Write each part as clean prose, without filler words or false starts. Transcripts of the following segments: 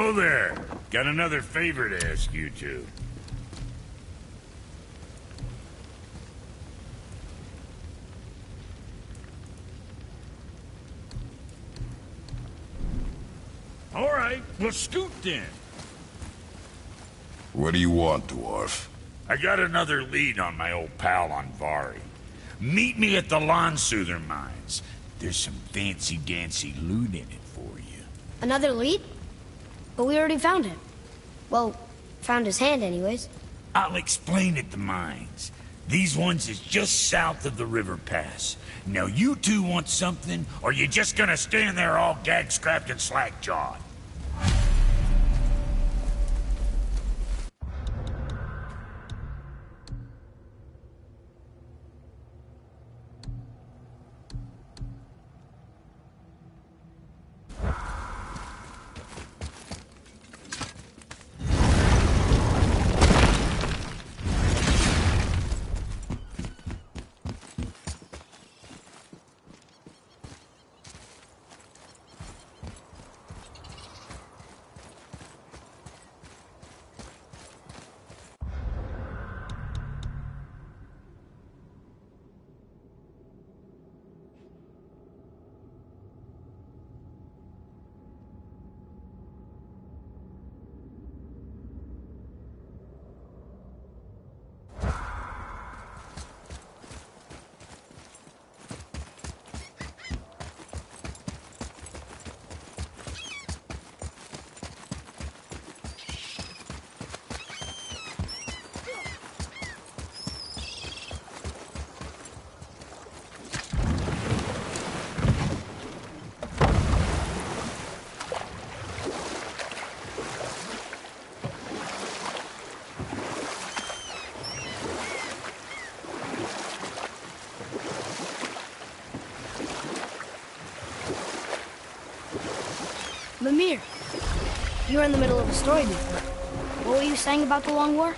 Hello there. Got another favor to ask you two. All right, well, scoot then. What do you want, dwarf? I got another lead on my old pal Andvari. Meet me at the Lawn-Soother Mines. There's some fancy-dancy loot in it for you. Another lead? But we already found him. Well, found his hand anyways. I'll explain at the mines. These ones is just south of the river pass. Now you two want something, or you just gonna stand there all gag-scrapped and slack-jawed? Mimir, you were in the middle of a story before. What were you saying about the Long War?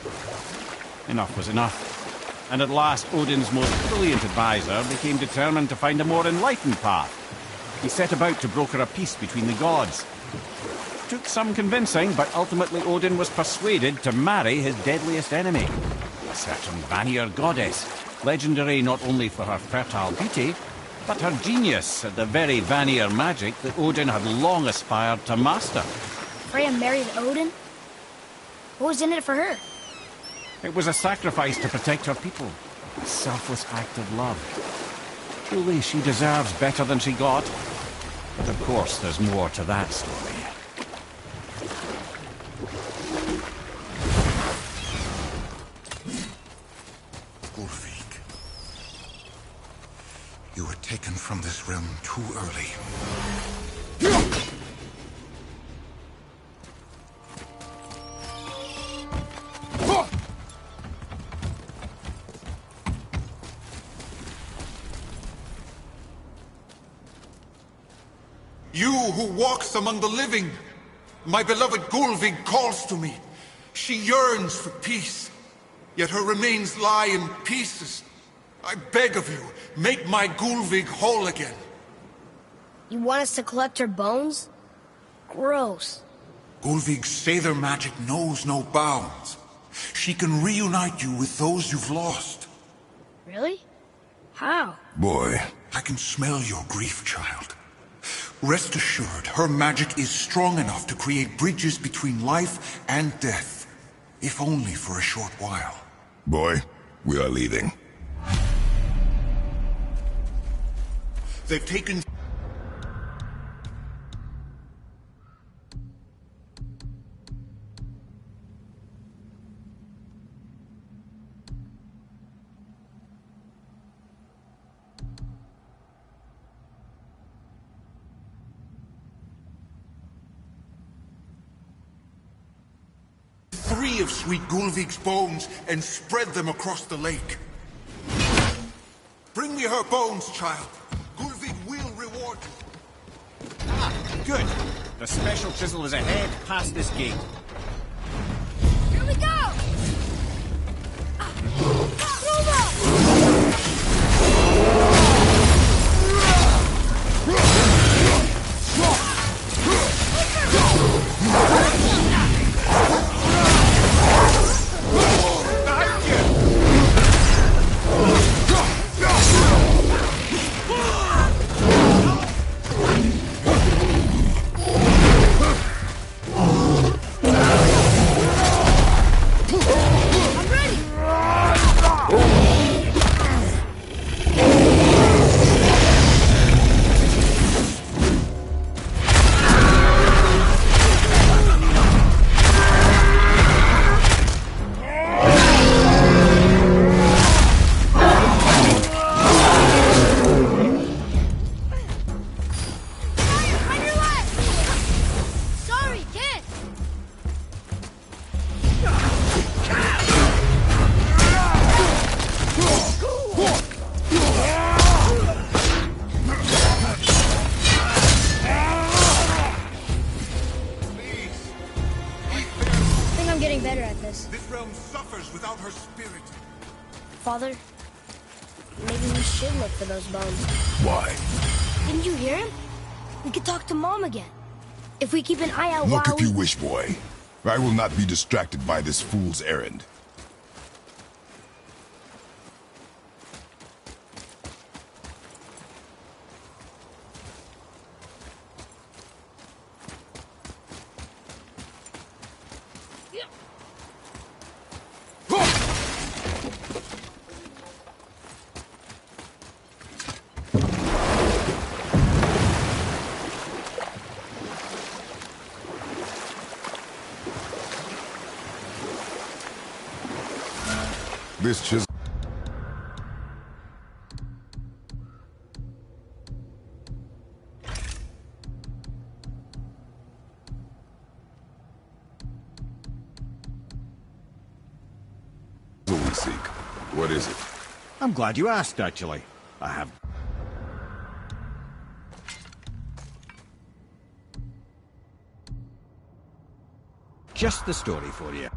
Enough was enough. And at last, Odin's most brilliant advisor became determined to find a more enlightened path. He set about to broker a peace between the gods. Took some convincing, but ultimately Odin was persuaded to marry his deadliest enemy, a certain Vanir goddess, legendary not only for her fertile beauty, but her genius at the very Vanir magic that Odin had long aspired to master. Freya married Odin? What was in it for her? It was a sacrifice to protect her people. A selfless act of love. Truly, she deserves better than she got. But of course, there's more to that story. Ulfik, you were taken from this realm too early. You who walks among the living, my beloved Gulvig calls to me. She yearns for peace, yet her remains lie in pieces. I beg of you, make my Gulvig whole again. You want us to collect her bones? Gross. Gulvig's Seidr magic knows no bounds. She can reunite you with those you've lost. Really? How? Boy. I can smell your grief, child. Rest assured, her magic is strong enough to create bridges between life and death, if only for a short while. Boy, we are leaving. They've taken... of sweet Gulvig's bones and spread them across the lake. Bring me her bones, child. Gulvig will reward you. Ah, good. The special chisel is ahead, past this gate. Here we go! Ruma! Father, maybe we should look for those bones. Why? Didn't you hear him? We could talk to Mom again. If we keep an eye out Look while if you wish, boy. I will not be distracted by this fool's errand. This chisel. We seek. What is it? I'm glad you asked, actually. I have... just the story for you.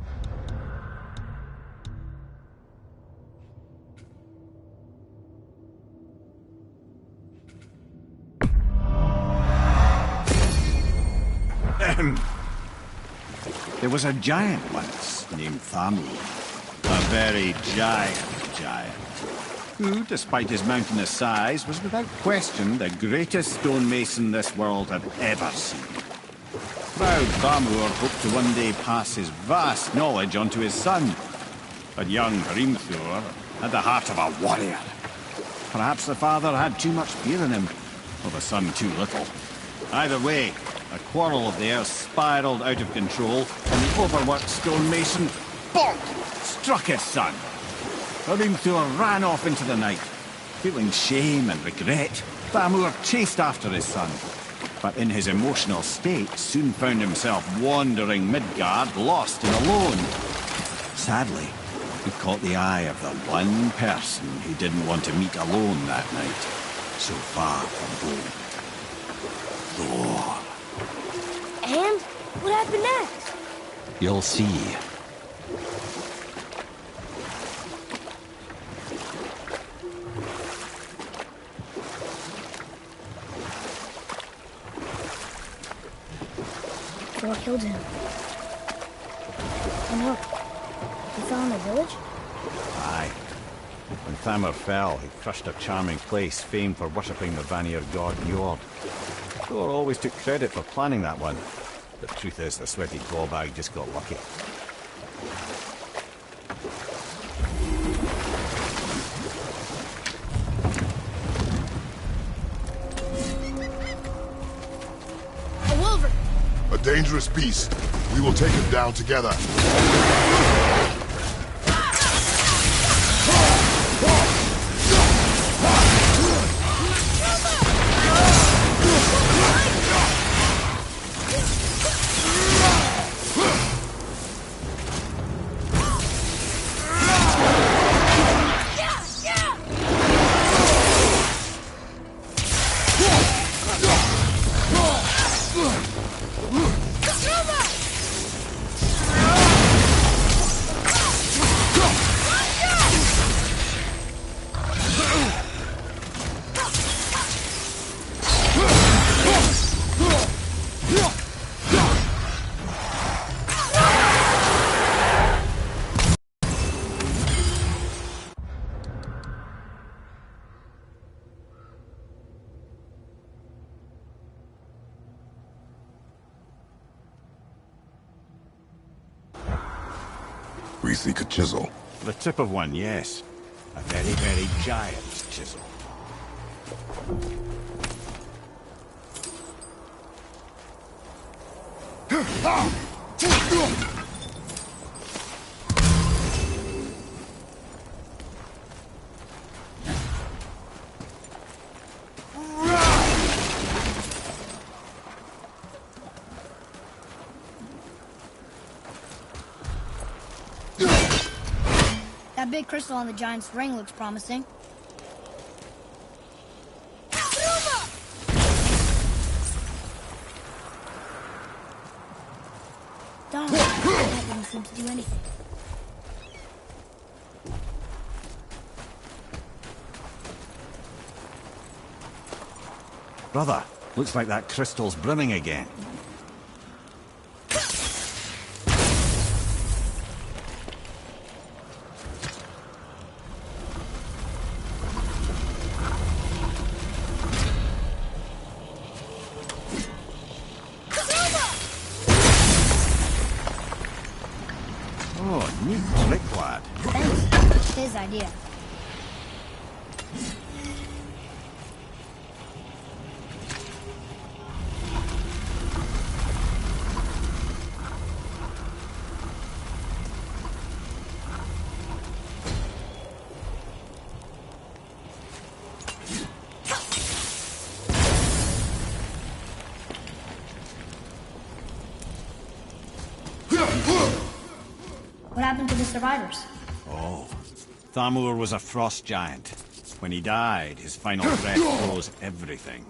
There was a giant once, named Thamur. A very giant, who, despite his mountainous size, was without question the greatest stonemason this world had ever seen. Proud Thamur hoped to one day pass his vast knowledge on to his son. But young Hrimthur had the heart of a warrior. Perhaps the father had too much fear in him, or the son too little. Either way, a quarrel of theirs spiraled out of control, and the overworked stonemason, bonk, struck his son. Hrimthur ran off into the night. Feeling shame and regret, Thamur chased after his son, but in his emotional state soon found himself wandering Midgard, lost and alone. Sadly, he caught the eye of the one person he didn't want to meet alone that night, so far from home. Thor. And what happened next? You'll see. Thor killed him. Oh no. He fell in the village? Aye. When Thamur fell, he crushed a charming place famed for worshipping the Vanir god Njord. Thor always took credit for planning that one. The truth is, the sweaty clawbag just got lucky. A wolverine! A dangerous beast. We will take him down together. We seek a chisel. The tip of one, yes. A very, very giant chisel. That big crystal on the giant's ring looks promising. Darn, that didn't seem to do anything. Brother, looks like that crystal's brimming again. Oh, neat trick, lad. Thanks. It's his idea. What happened to the survivors? Oh, Thamur was a frost giant. When he died, his final breath froze everything.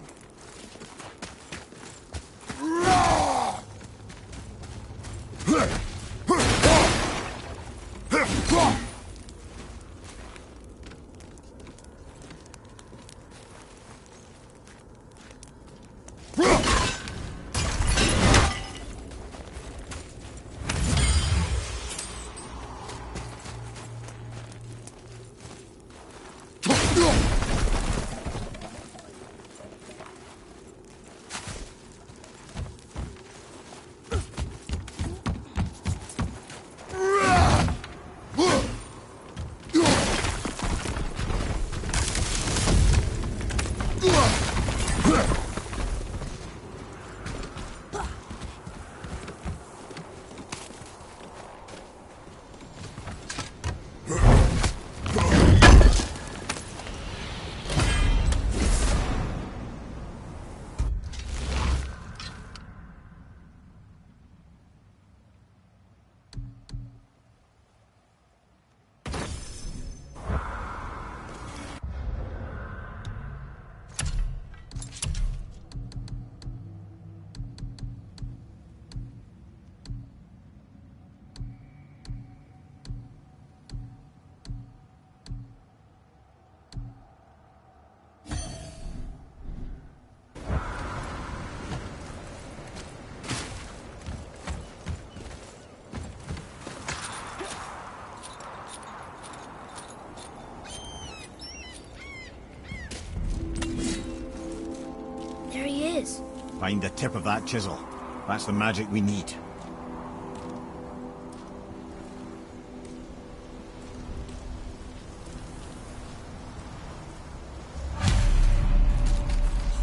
There he is. Find the tip of that chisel. That's the magic we need.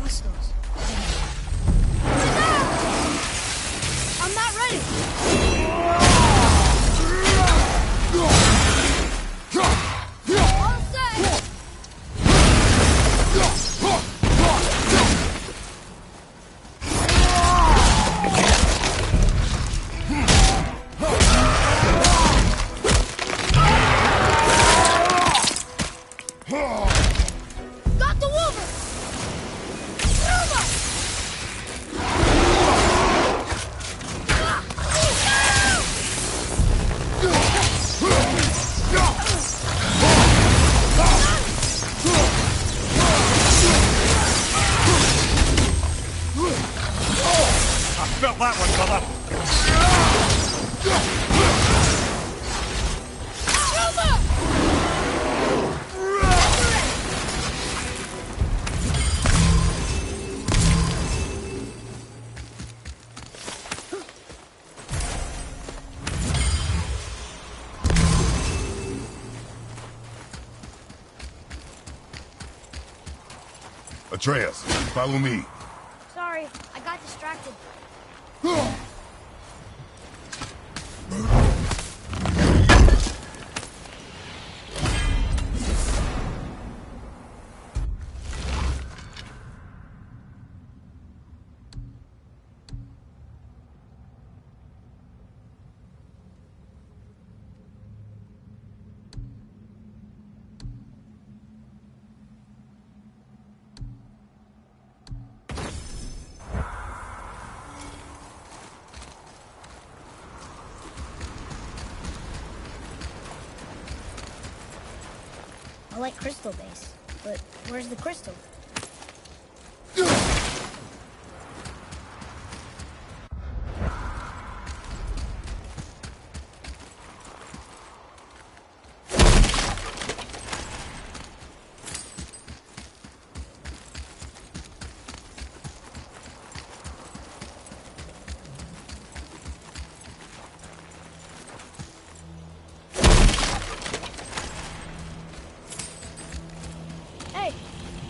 Hostiles. I'm not ready. All set. Got the wolver. I felt that one, brother. Atreus, follow me. Sorry, I got distracted. I like crystal base, but where's the crystal?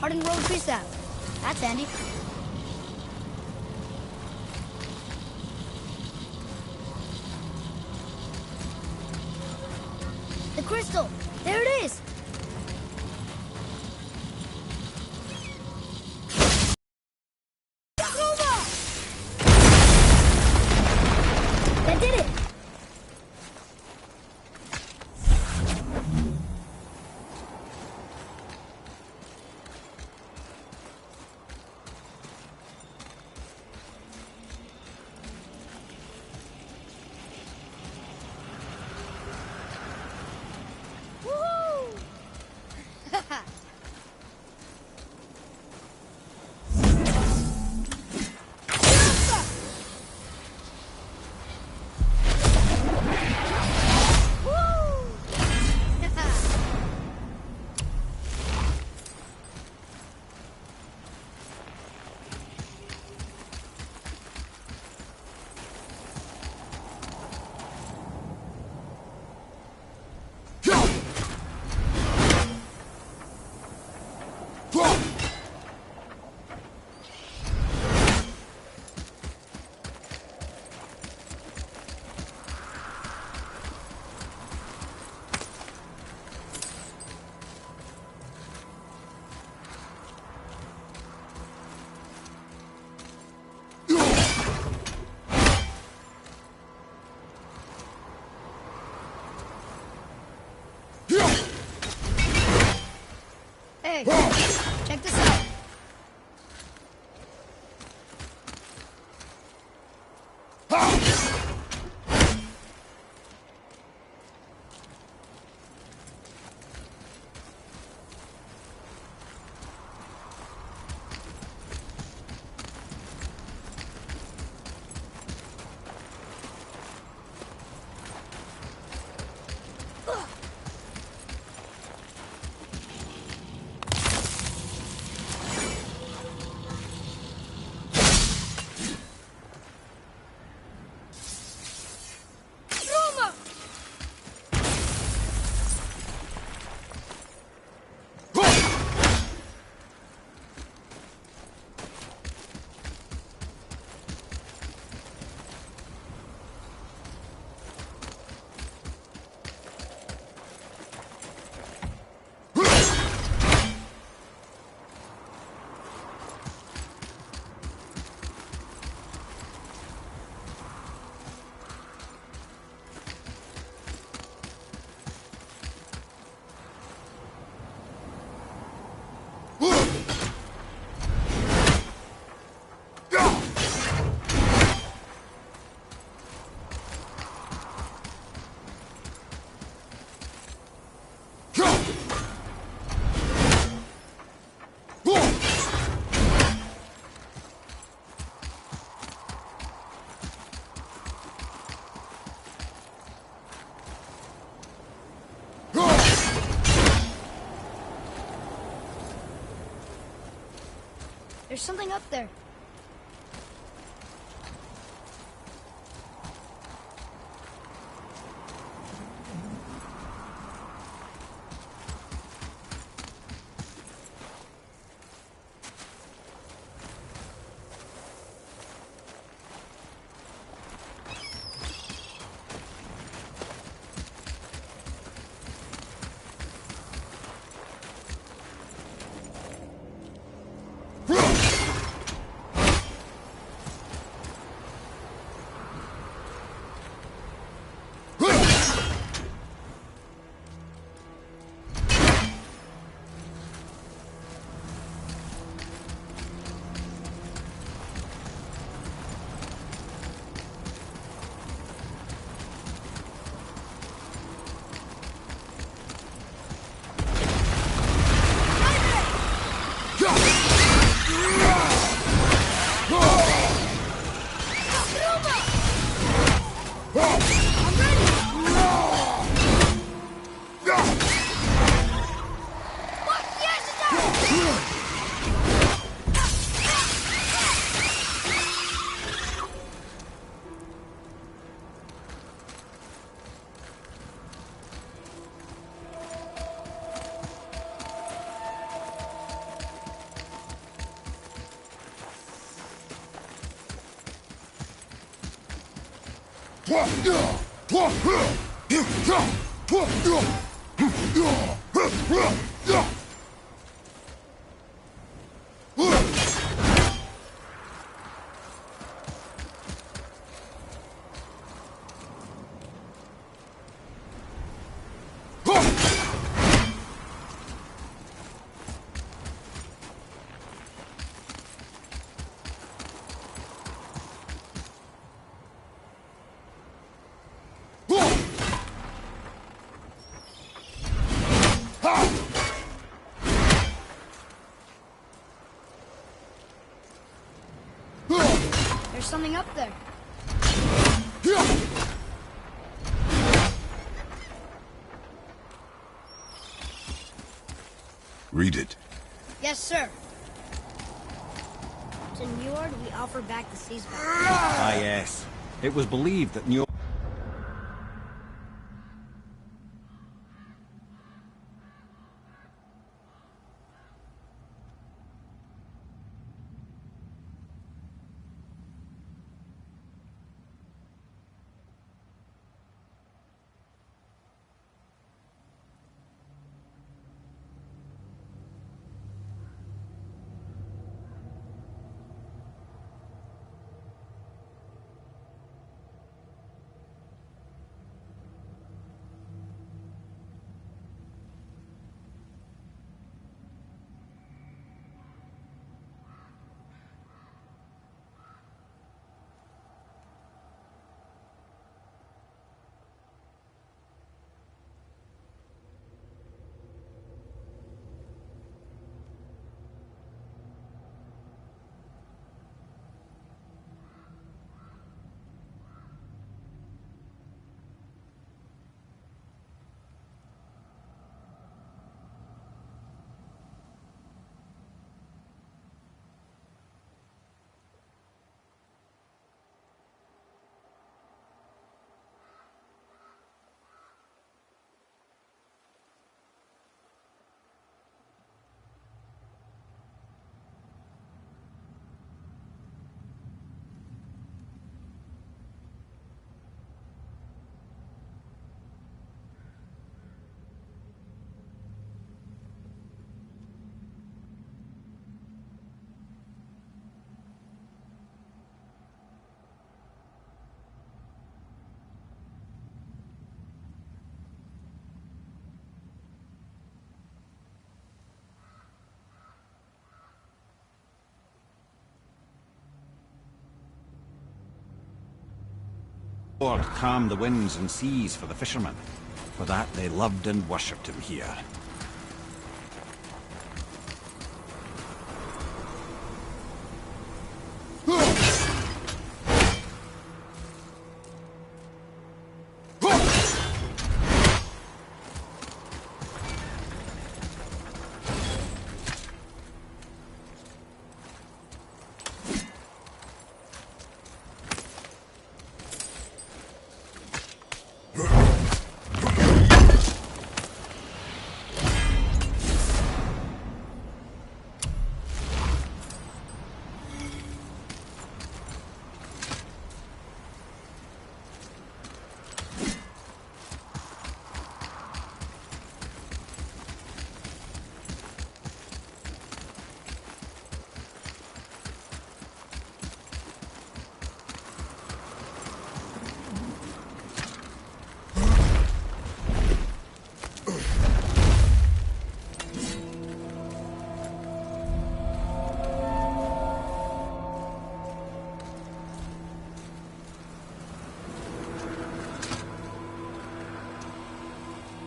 Hardened road tree sap. That's handy. The crystal! There it is! That did it! Hey, check this out. There's something up there. There's something up there. Read it. Yes, sir. To Njord, we offer back the seas back. Ah, yes. It was believed that Njord... Lord calmed the winds and seas for the fishermen. For that they loved and worshipped him here.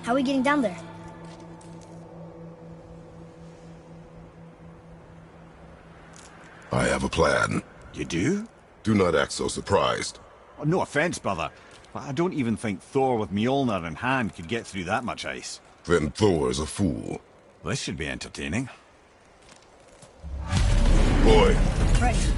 How are we getting down there? I have a plan. You do? Do not act so surprised. Oh, no offense, brother, but I don't even think Thor with Mjolnir in hand could get through that much ice. Then Thor is a fool. This should be entertaining. Boy, Right.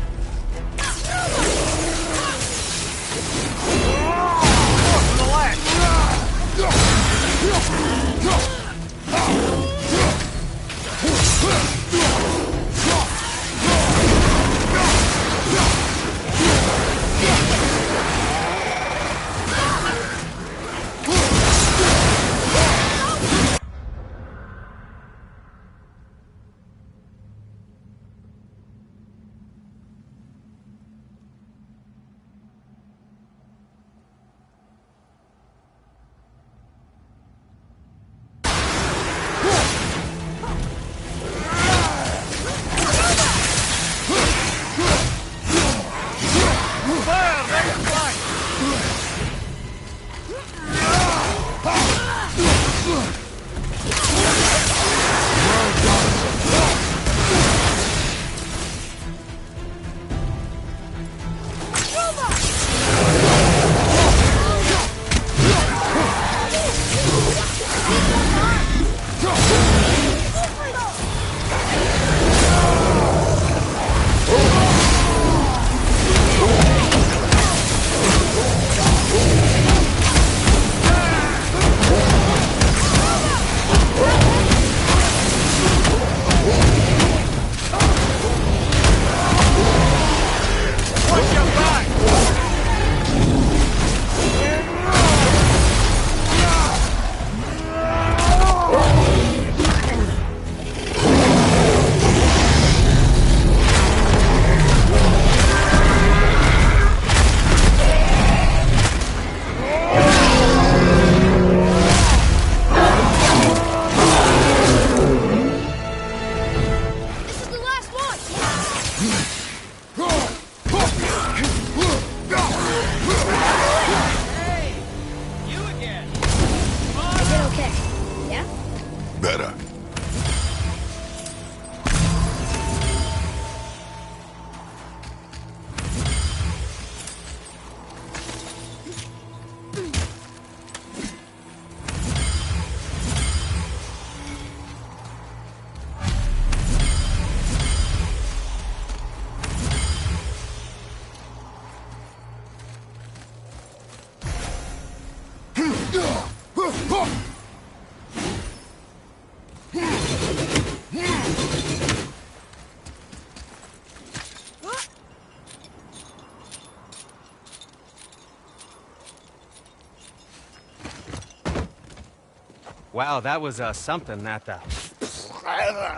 Wow, that was something, that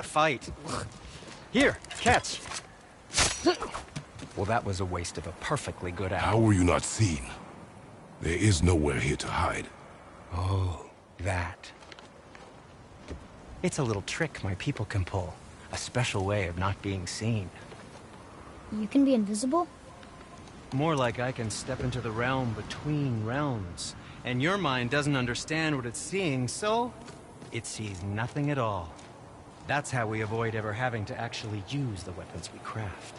fight. Here, catch. Well, that was a waste of a perfectly good How apple. were you not seen? There is nowhere here to hide. Oh, that. It's a little trick my people can pull. A special way of not being seen. You can be invisible? More like I can step into the realm between realms. And your mind doesn't understand what it's seeing, so it sees nothing at all. That's how we avoid ever having to actually use the weapons we craft.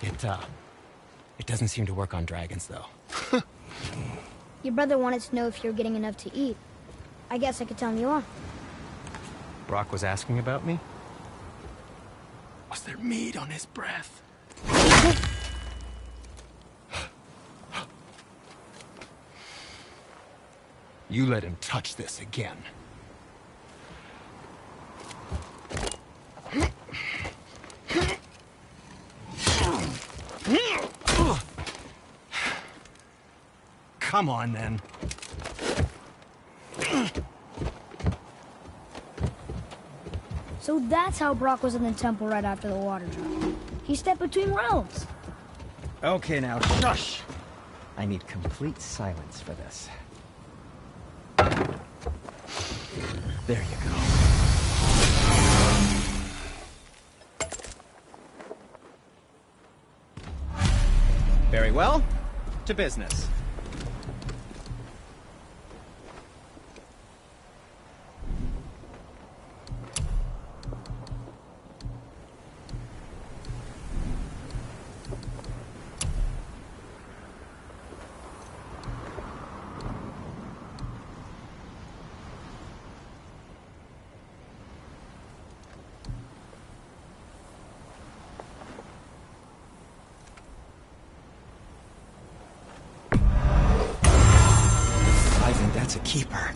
It doesn't seem to work on dragons, though. Your brother wanted to know if you're getting enough to eat. I guess I could tell him you are. Brock was asking about me? Was there meat on his breath? You let him touch this again. Come on, then. So that's how Brock was in the temple right after the water drop. He stepped between realms. Okay, now, shush! I need complete silence for this. There you go. Very well. To business. That's a keeper.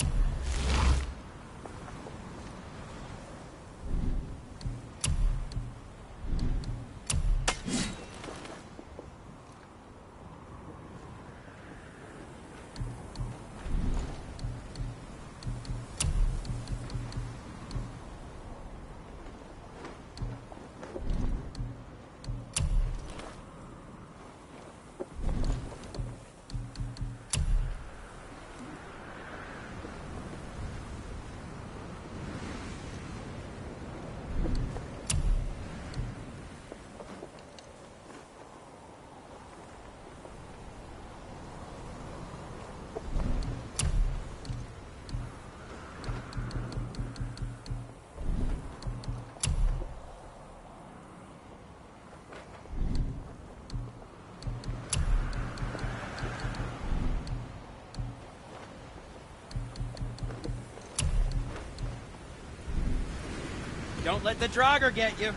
Don't let the Draugr get you.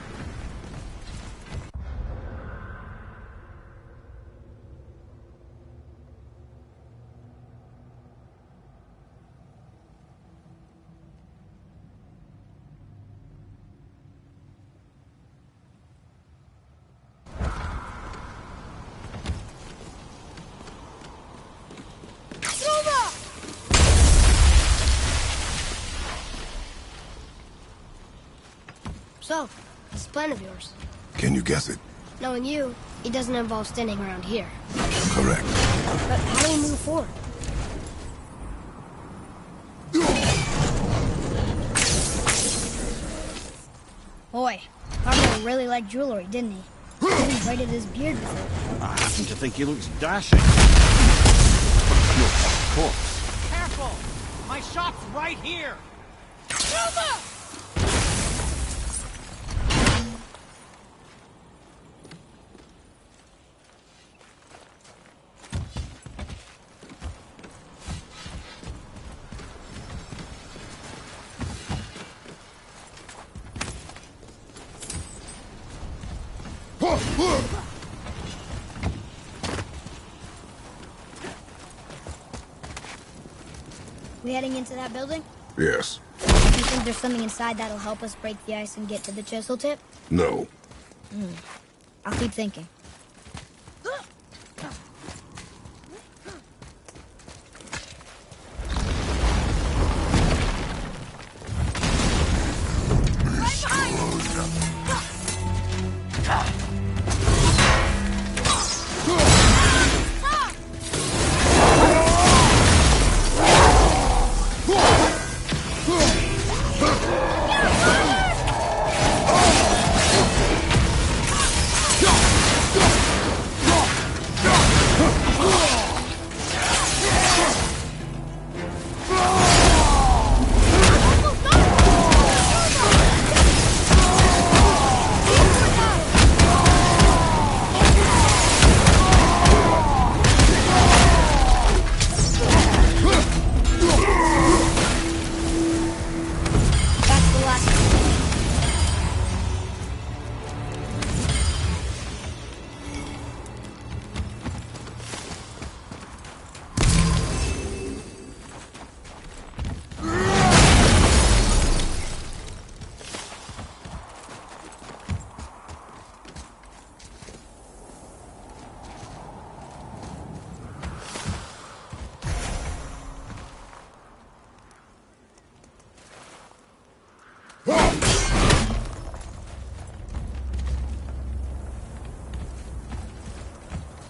So, this plan of yours. Can you guess it? Knowing you, it doesn't involve standing around here. Correct. But how do we move forward? Boy, Cardinal really liked jewelry, didn't he? He even braided his beard with it. I happen to think he looks dashing. No, of course. Careful! My shop's right here! We heading into that building? Yes. Do you think there's something inside that'll help us break the ice and get to the chisel tip? No. I'll keep thinking.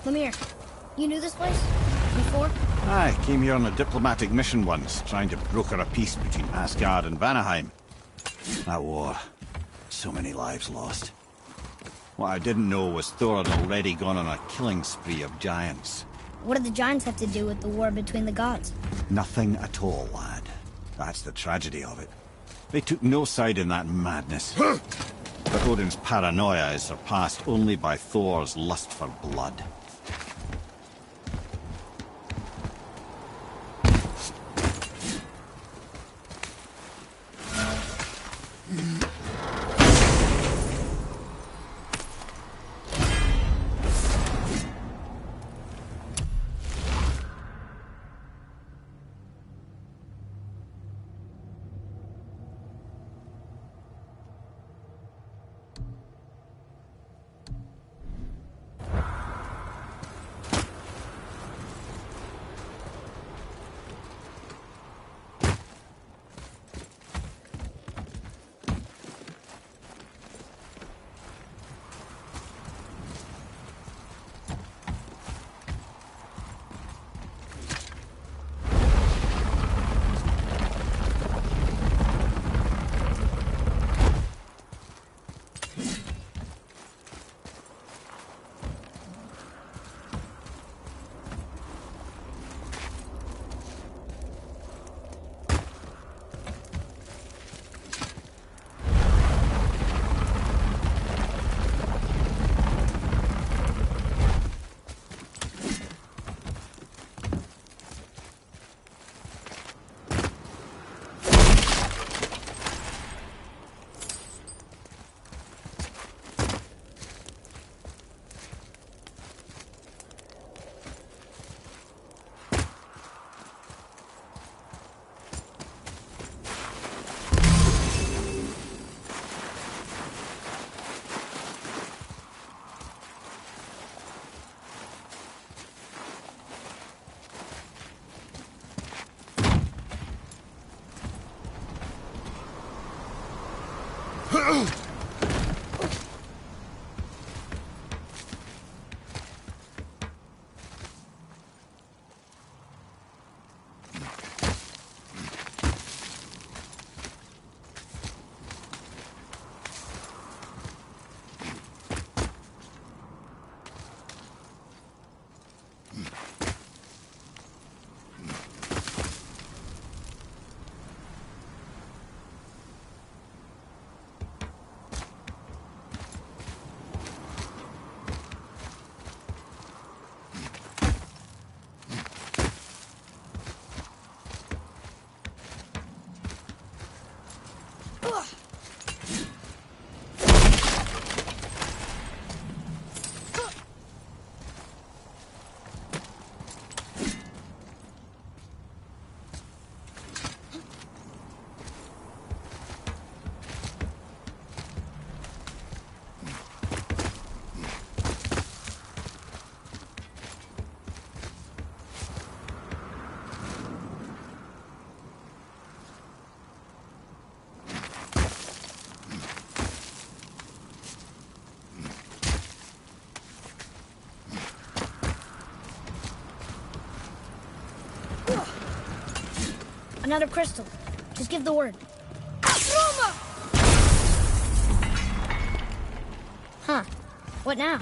Lemire, you knew this place? Before? I came here on a diplomatic mission once, trying to broker a peace between Asgard and Vanaheim. That war. So many lives lost. What I didn't know was Thor had already gone on a killing spree of giants. What did the giants have to do with the war between the gods? Nothing at all, lad. That's the tragedy of it. They took no side in that madness. But Odin's paranoia is surpassed only by Thor's lust for blood. Another crystal. Just give the word. Huh. What now?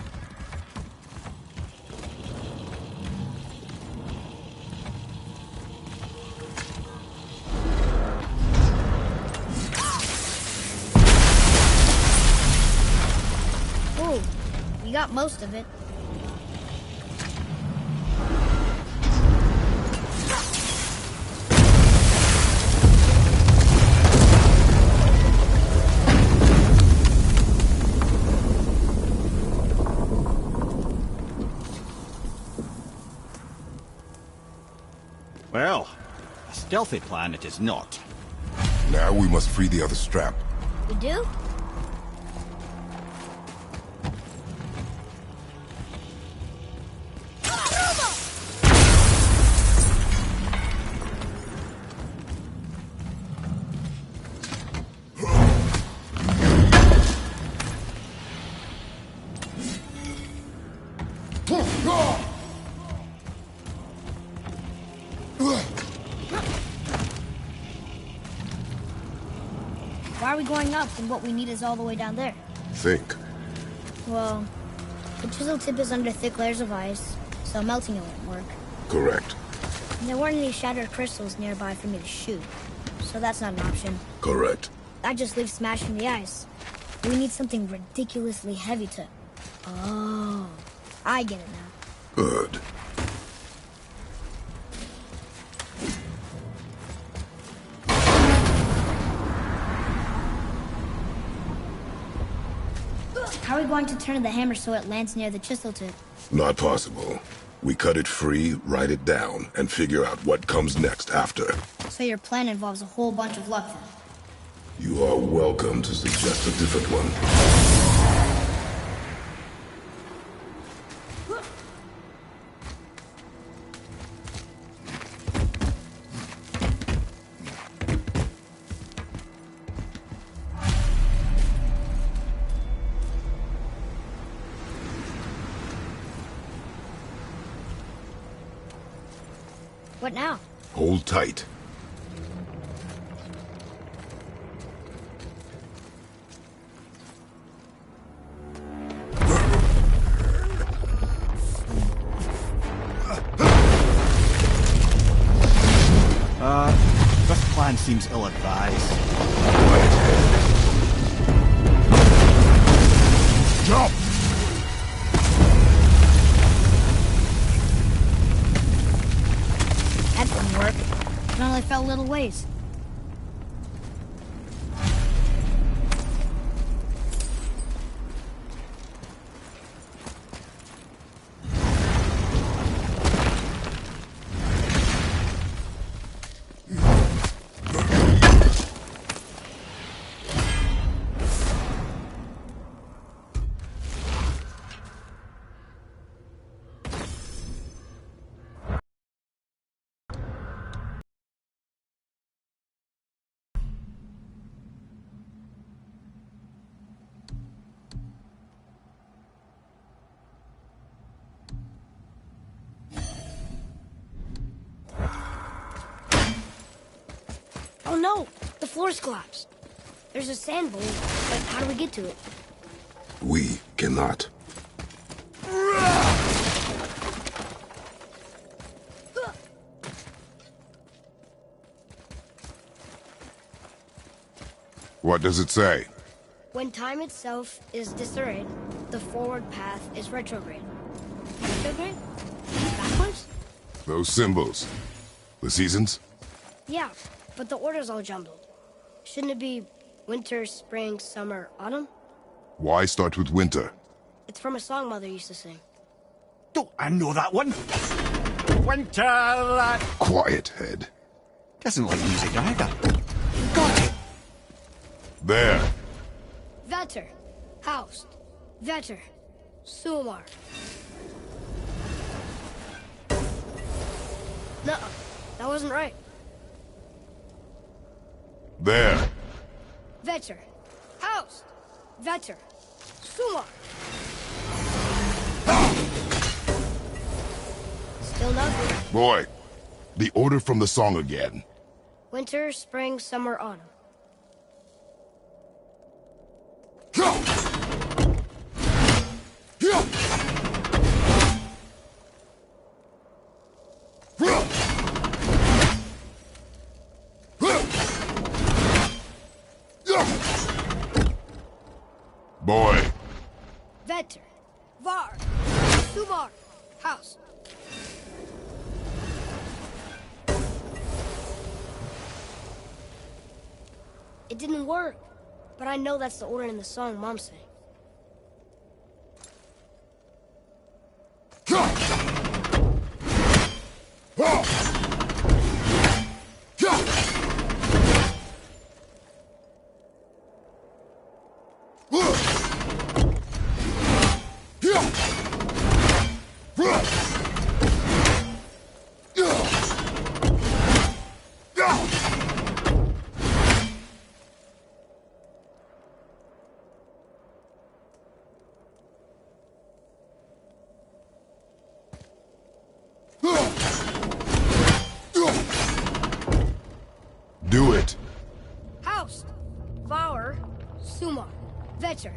Ooh, you got most of it. Well, a stealthy plan it is not. Now we must free the other strap. We do? Why are we going up when what we need is all the way down there? Think. Well, the chisel tip is under thick layers of ice, so melting it won't work. Correct. And there weren't any shattered crystals nearby for me to shoot, so that's not an option. Correct. I just leave smashing the ice. We need something ridiculously heavy to... Oh, I get it now. Good. How are we going to turn the hammer so it lands near the chisel tip? Not possible. We cut it free, write it down, and figure out what comes next after. So your plan involves a whole bunch of luck then? You are welcome to suggest a different one. What now? Hold tight. This plan seems ill-advised. Jump! That didn't work. It only fell a little ways. Oh no! The floor's collapsed. There's a sand bowl, but how do we get to it? We cannot. What does it say? When time itself is disarrayed, the forward path is retrograde. Retrograde? Backwards? Those symbols. The seasons? Yeah, but the order's all jumbled. Shouldn't it be winter, spring, summer, autumn? Why start with winter? It's from a song Mother used to sing. Don't I know that one? Winter that Quiet, Head. doesn't like music either. Got it. There. Vetter, Haust, Vetter, Sumar. No, that wasn't right. There. Vetter, Haust, Vetter, Sumar. Still nothing. Boy, the order from the song again. Winter, spring, summer, autumn. Boy. Vetter, Var, Sumar, House. It didn't work, but I know that's the order in the song Mom sang. Sumar. Vetter.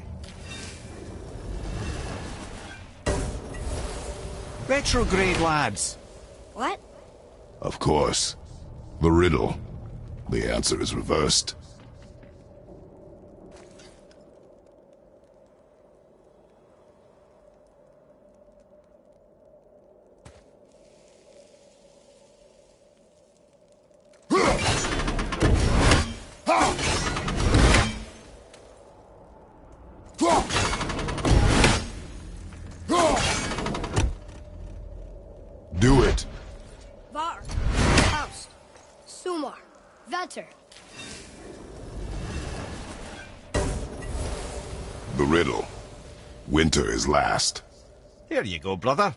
Retrograde, lads. What? Of course. The riddle. The answer is reversed. Do it. Var. Faust. Sumar. Vetter. The riddle. Winter is last. Here you go, brother.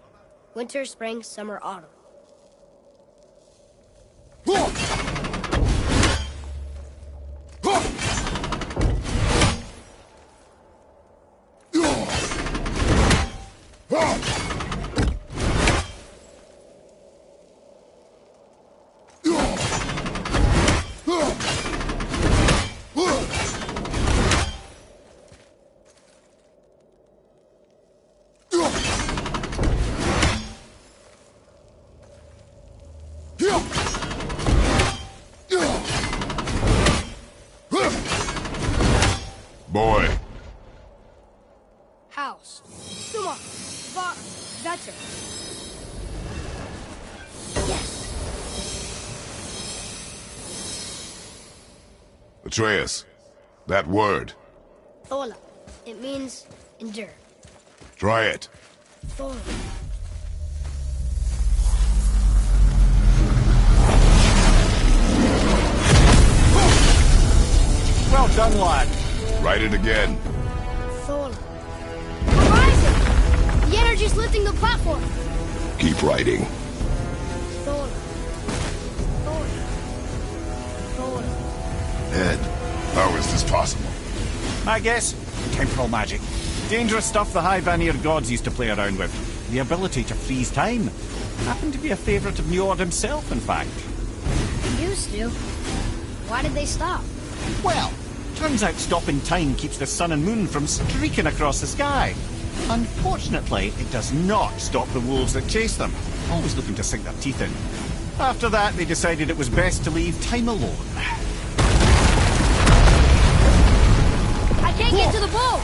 Winter, spring, summer, autumn. Boy. House. Sumar. Var. Vetter. Yes. Atreus. That word. Thola. It means endure. Try it. Thola. Well done, lad. Write it again. Thola. We're rising! The energy's lifting the platform. Keep writing. Thola. Thola. Thola. Ed, how is this possible? I guess temporal magic. Dangerous stuff the High Vanir gods used to play around with. The ability to freeze time. Happened to be a favourite of Njord himself, in fact. Used to. Why did they stop? Well, turns out stopping time keeps the sun and moon from streaking across the sky. Unfortunately, it does not stop the wolves that chase them, always looking to sink their teeth in. After that, they decided it was best to leave time alone. I can't get to the bow!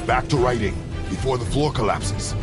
Back to writing, before the floor collapses.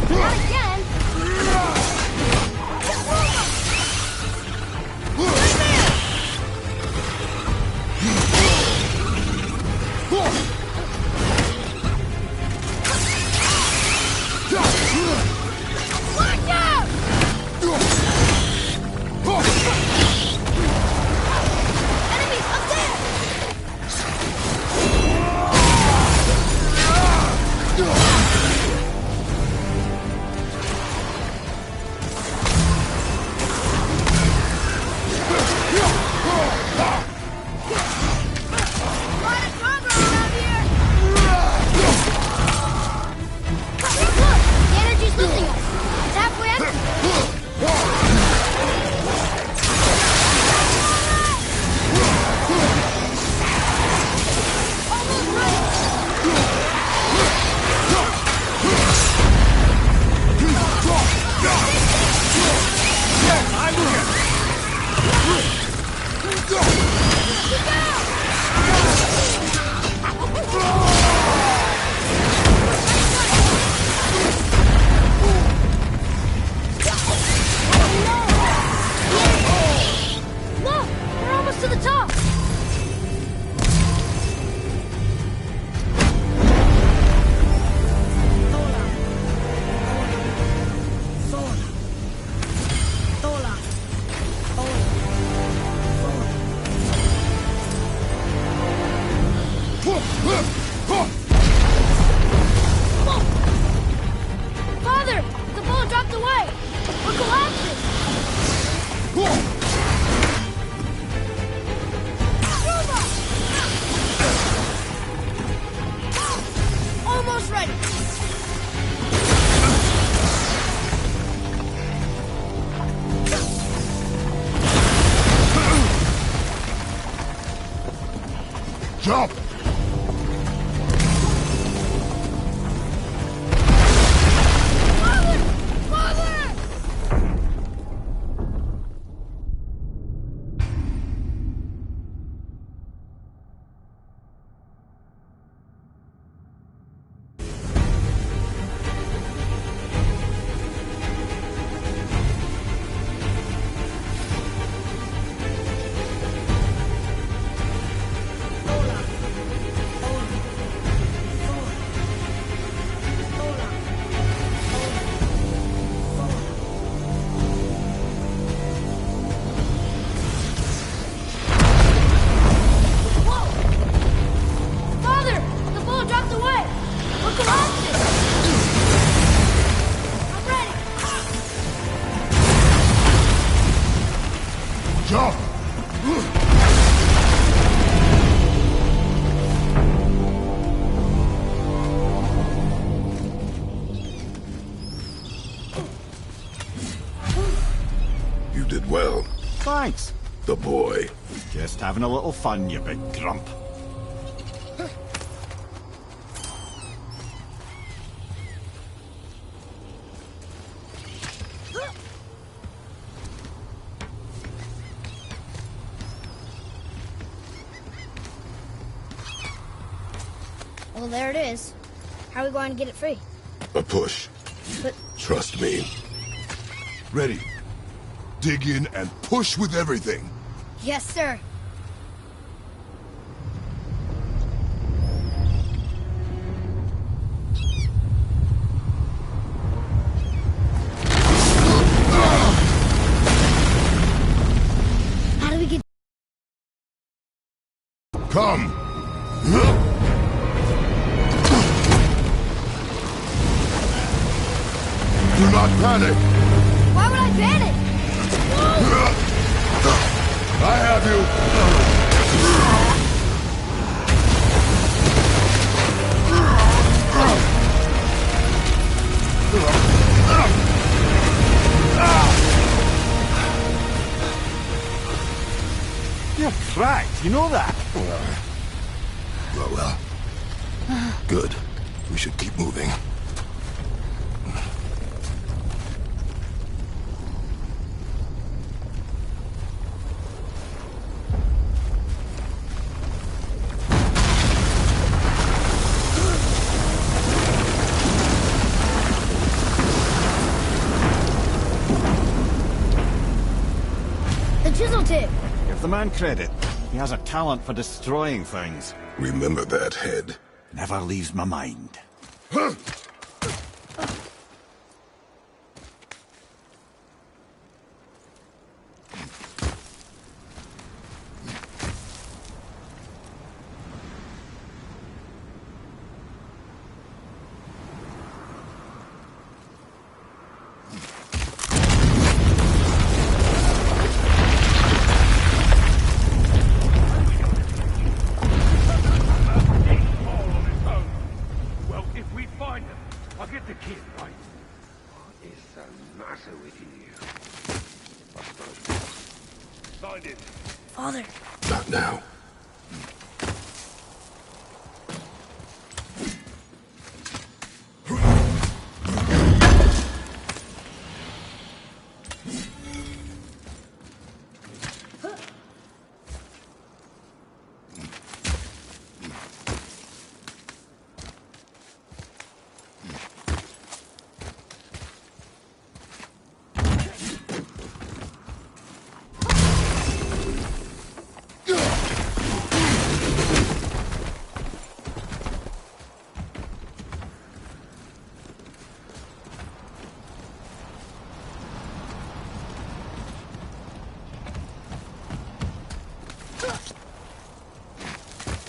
Not again! Watch out! Enemies up there! Lot of combo around here! Look! The energy's lifting us! It's halfway empty! Almost ready! Look! We're almost to the top! Father! The bullet dropped away! We're collapsing! Almost ready! Jump! Father! Father! Father! The bullet dropped away! We're collapsing! I'm ready! Jump! You did well. Thanks. The boy. Just having a little fun, you big grump. Well, there it is. How are we going to get it free? A push. But Trust me. Ready. Dig in and push with everything. yes, sir. How do we get? Come. Do not panic. Why would I panic? I have you. You're cracked, you know that? Well. Good. We should keep moving. the man credit. He has a talent for destroying things. Remember that, Head. Never leaves my mind. Father. Not now.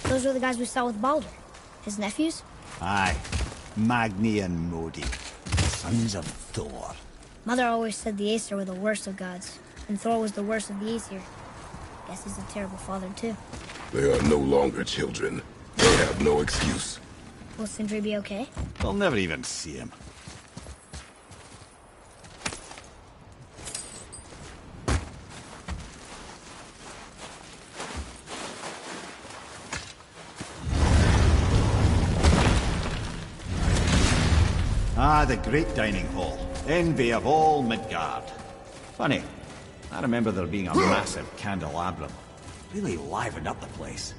Those are the guys we saw with Baldur. His nephews? Aye. Magni and Modi. Sons of Thor. Mother always said the Aesir were the worst of gods, and Thor was the worst of the Aesir. Guess he's a terrible father, too. They are no longer children. They have no excuse. Will Sindri be okay? They'll never even see him. Ah, the great dining hall. Envy of all Midgard. Funny, I remember there being a massive candelabrum. Really livened up the place.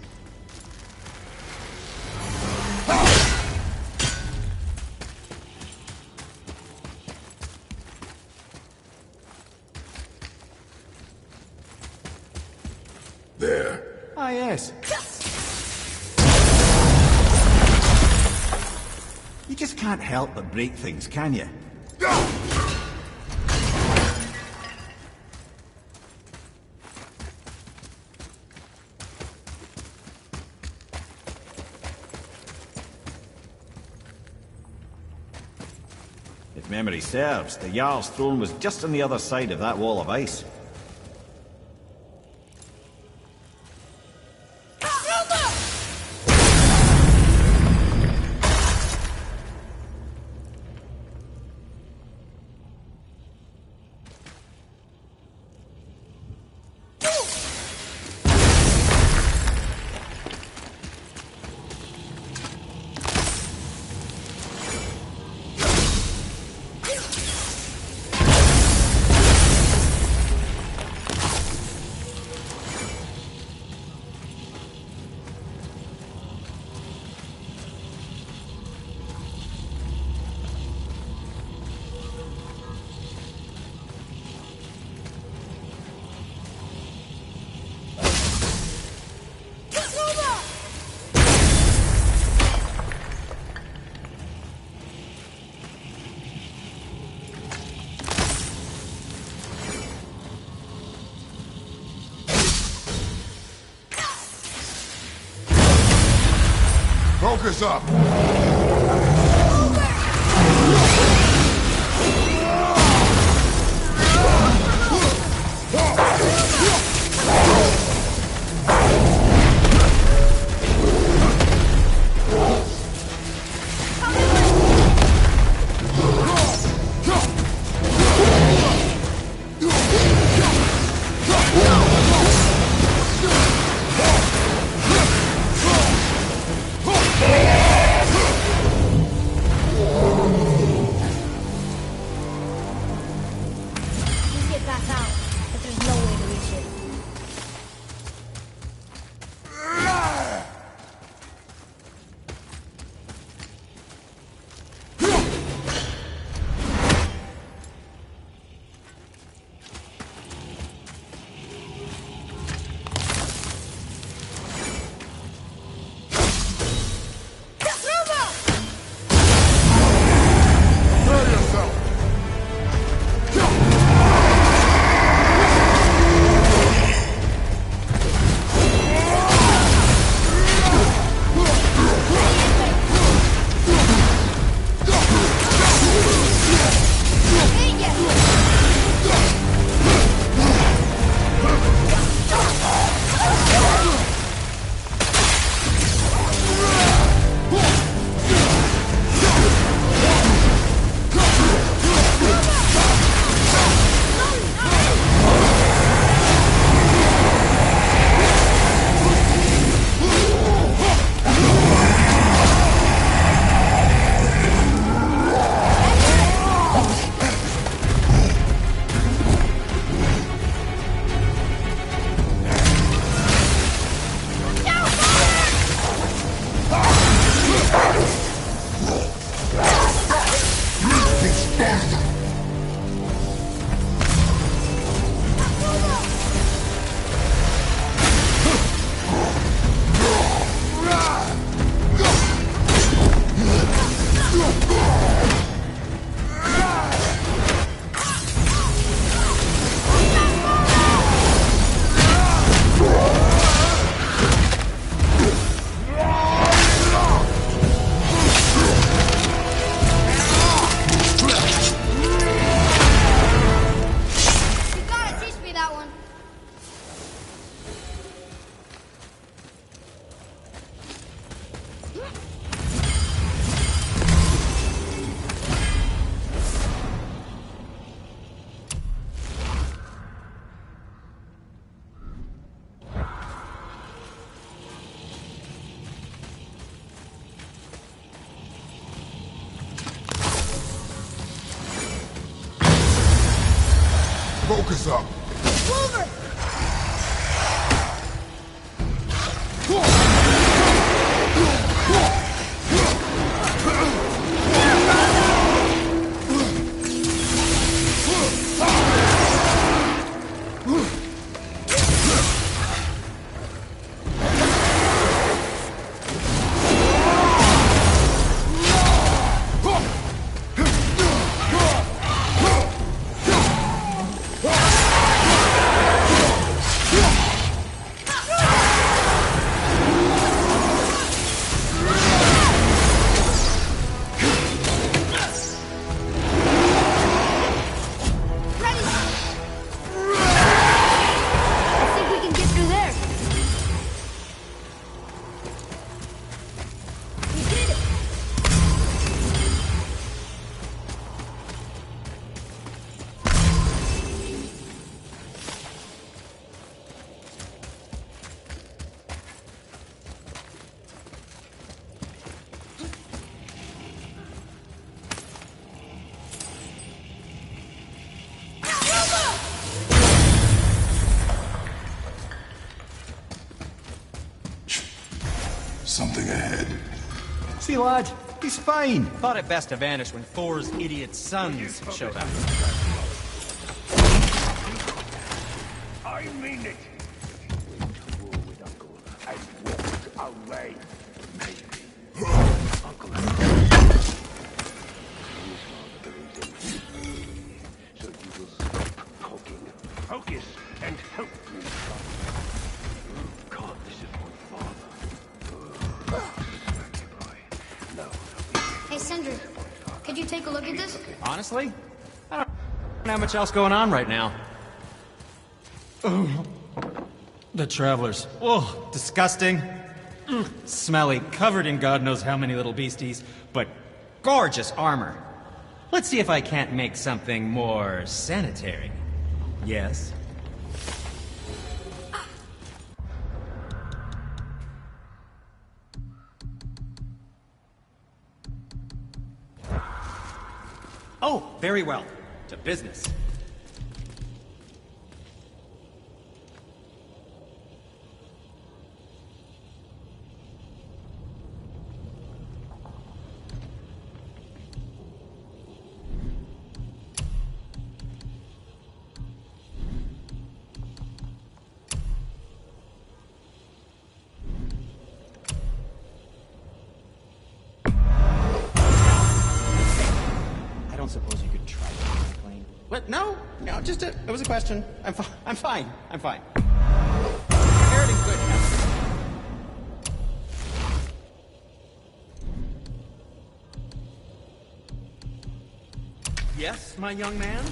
There. Ah, yes. You just can't help but break things, can you? If memory serves, the Jarl's throne was just on the other side of that wall of ice. Focus up! Focus up. Clover! Something ahead. See, lad, he's fine. Thought it best to vanish when Thor's idiot sons showed up. I mean it. Went to war with Uncle and walked away. Maybe. Uncle his father believes in me. So you will stop hulking, focus, and help me, son. God, this is my father. No. Hey, Sindri, could you take a look at this? Honestly, I don't have much else going on right now. Oh, the travelers. Oh, disgusting. Smelly, covered in God knows how many little beasties, but gorgeous armor. Let's see if I can't make something more sanitary. Yes? Oh, very well. To business. Suppose you could try to keep it clean. What? No, just it was a question. I'm fine. Air it in good health. Yes, my young man?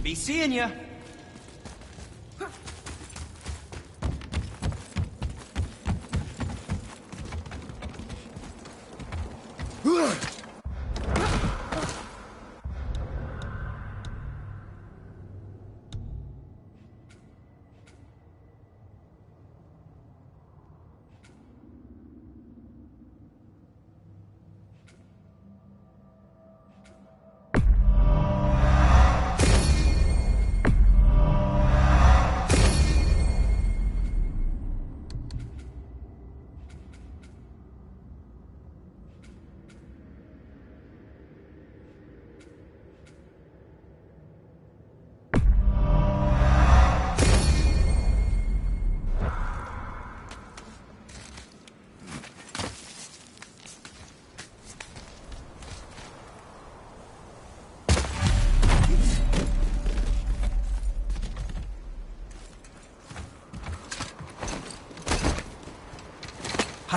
Be seeing ya.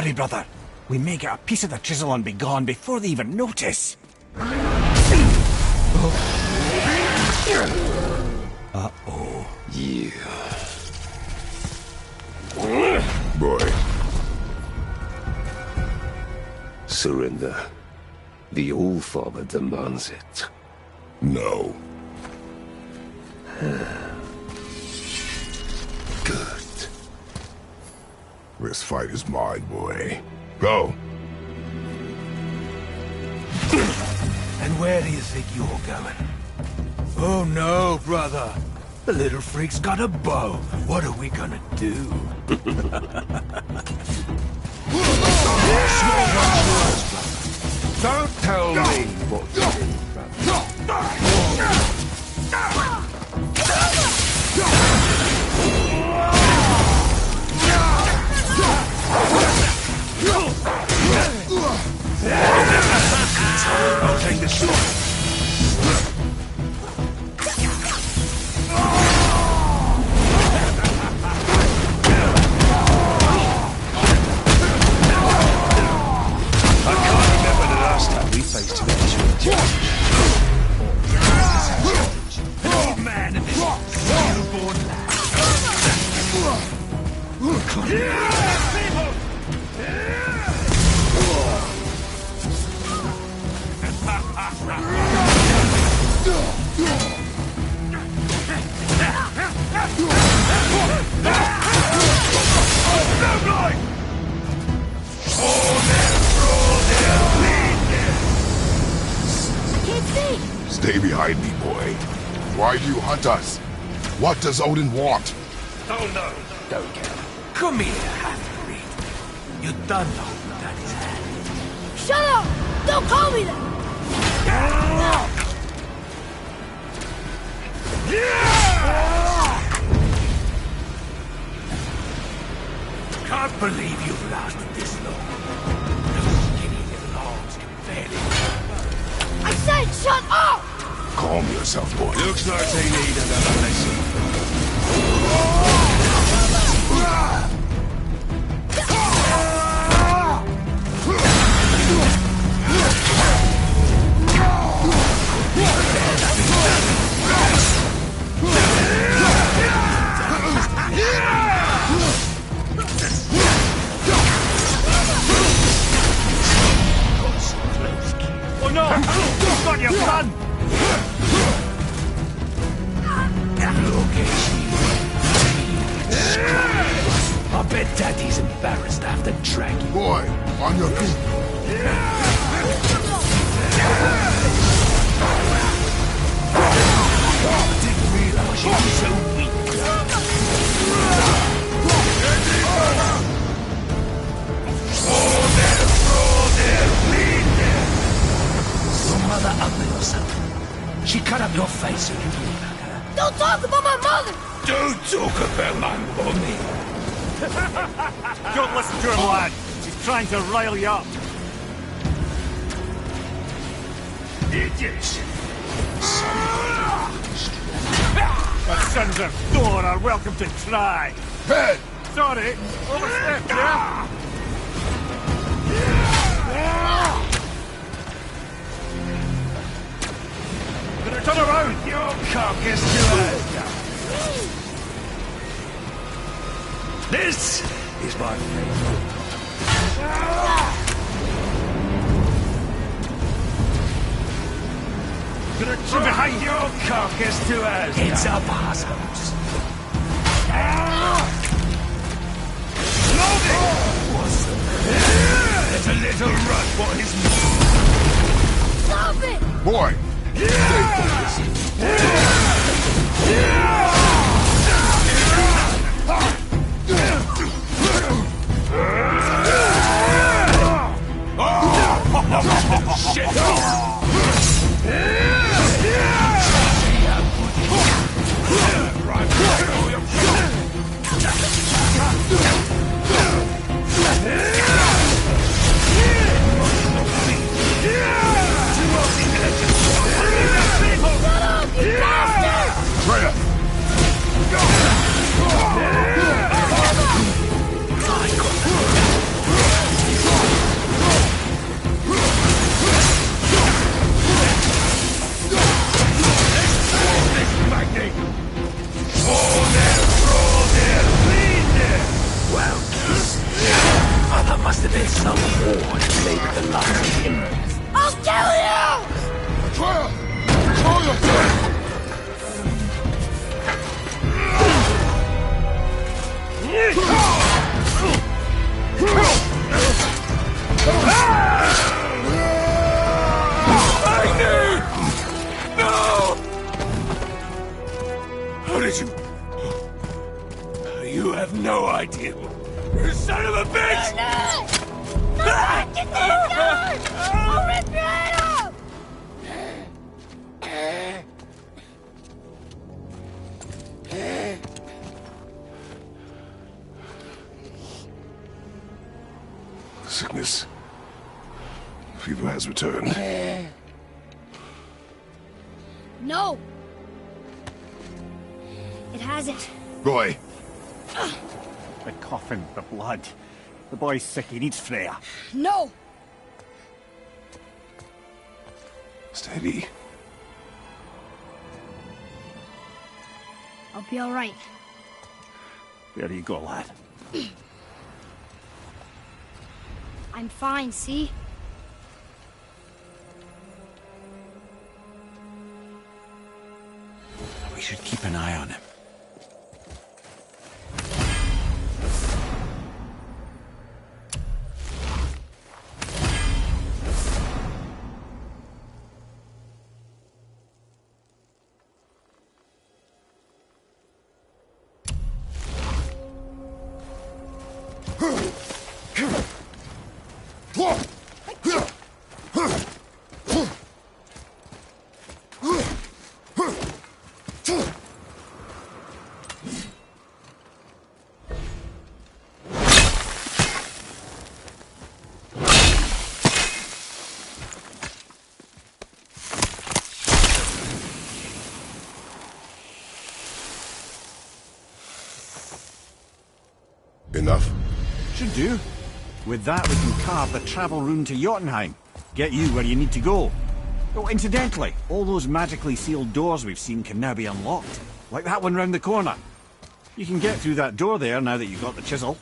hurry, brother. We may get a piece of the chisel and be gone before they even notice. Uh-oh. Yeah. Boy. Surrender. The All-Father demands it. No. Good. This fight is mine, boy. Go. And where do you think you're going? Oh no, brother. The little freak's got a bow. What are we gonna do? Don't tell me what to do, I'll take the shot. Stay behind me, boy. Why do you hunt us? What does Odin want? Oh no, don't care. Come here, half-breed. You done know Daddy's hand. Shut up! Don't call me that! Can't believe you've lasted this long. Those skinny little arms can barely... I said shut up! Calm yourself, boy. Looks like they need another lesson. Oh no! You've got your gun! I bet Daddy's embarrassed to have to drag you. Boy, on your feet. I didn't realize you were so weak. Your mother ugly or something. She cut up your face so you can look like her. Don't talk about my mother! Don't talk about my mommy. Don't listen to him, lad. He's trying to rile you up. Idiots. The sons of Thor are welcome to try. Head! Sorry, overstepped, yeah? Gonna turn around! Your carcass to us. This is my favorite. Gonna turn behind you! Your carcass to us. It's up, assholes. There's a little run for his... Stop it! Boy! Stay focused. Freya! no idea. You son of a bitch! No! Get this gun! I'll rip your head off! Sickness. Fever has returned. No! It hasn't. Roy, The coffin, the blood. The boy's sick, he needs Freya. No! steady. I'll be all right. There you go, lad. I'm fine, see? We should keep an eye on him. Enough? Should do. With that, we can carve the travel rune to Jotunheim. Get you where you need to go. Oh, incidentally, all those magically sealed doors we've seen can now be unlocked. Like that one round the corner. You can get through that door there now that you've got the chisel.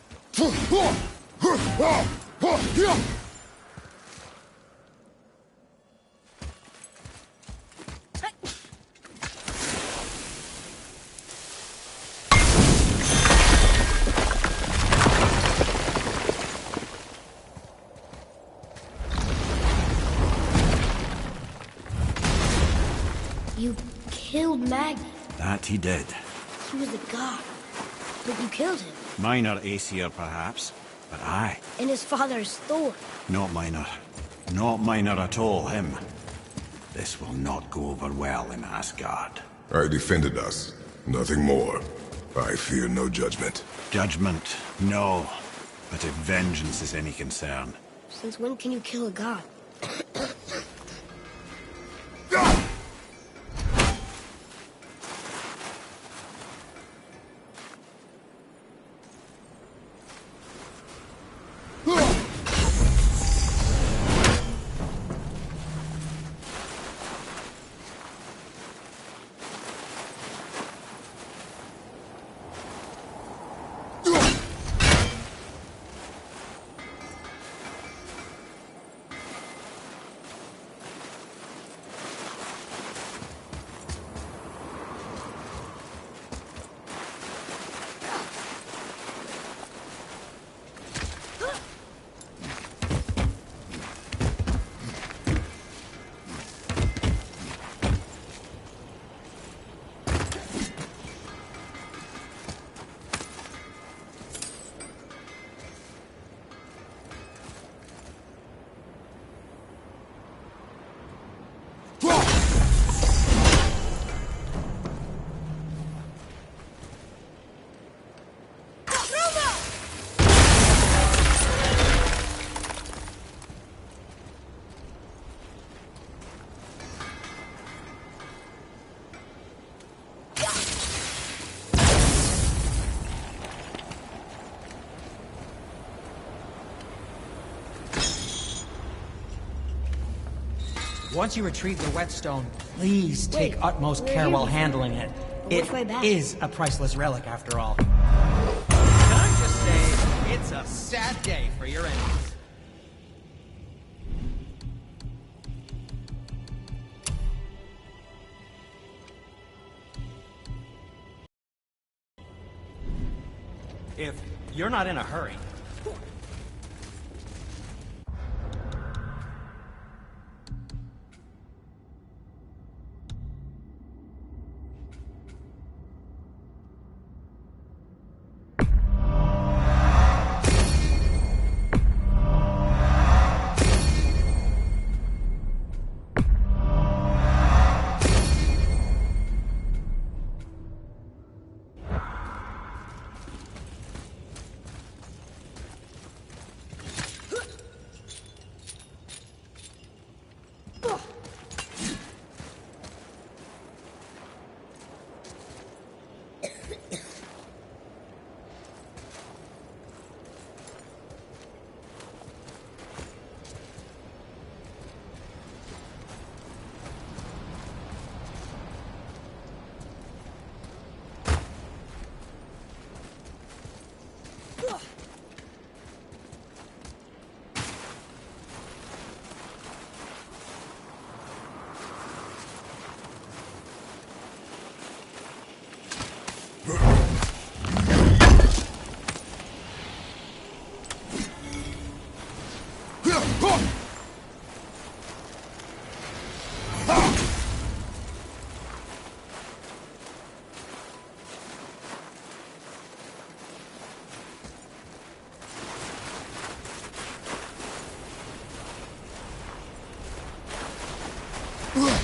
You killed Magni. That he did. He was a god. But you killed him. Minor Aesir, perhaps. But I. And his father's Thor. Not minor. Not minor at all, him. This will not go over well in Asgard. I defended us. Nothing more. I fear no judgment. Judgment, no. But if vengeance is any concern. Since when can you kill a god? Once you retrieve the whetstone, please take Wait, utmost we're care here while before. handling it. But It which way back? is a priceless relic, after all. Can I just say, it's a sad day for your enemies. If you're not in a hurry, Huh.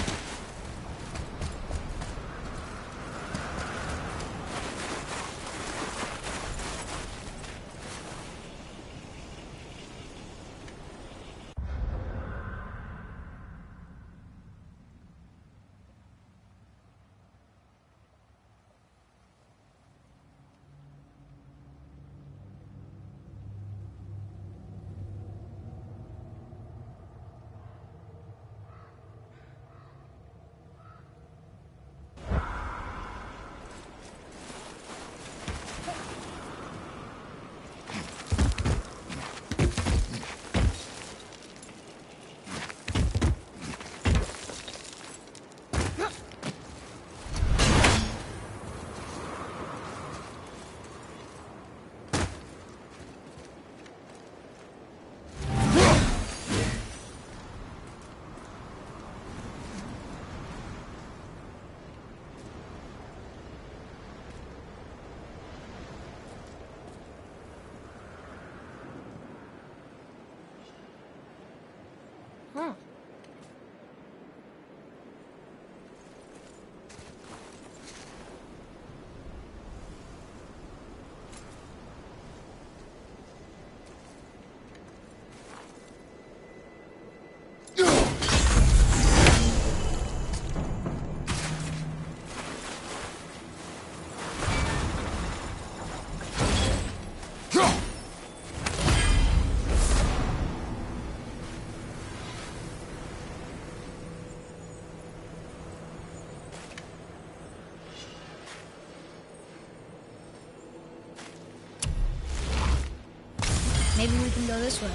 Maybe we can go this way.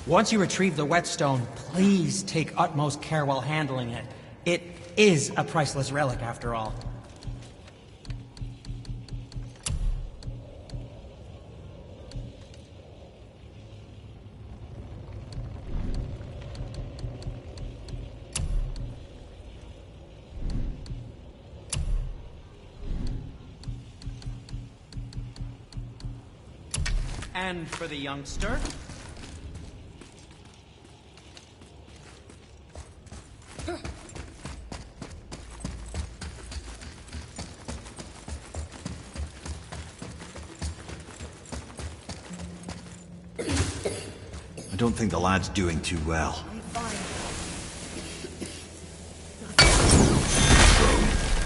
Once you retrieve the whetstone, please take utmost care while handling it. It is a priceless relic, after all. And for the youngster? I don't think the lad's doing too well.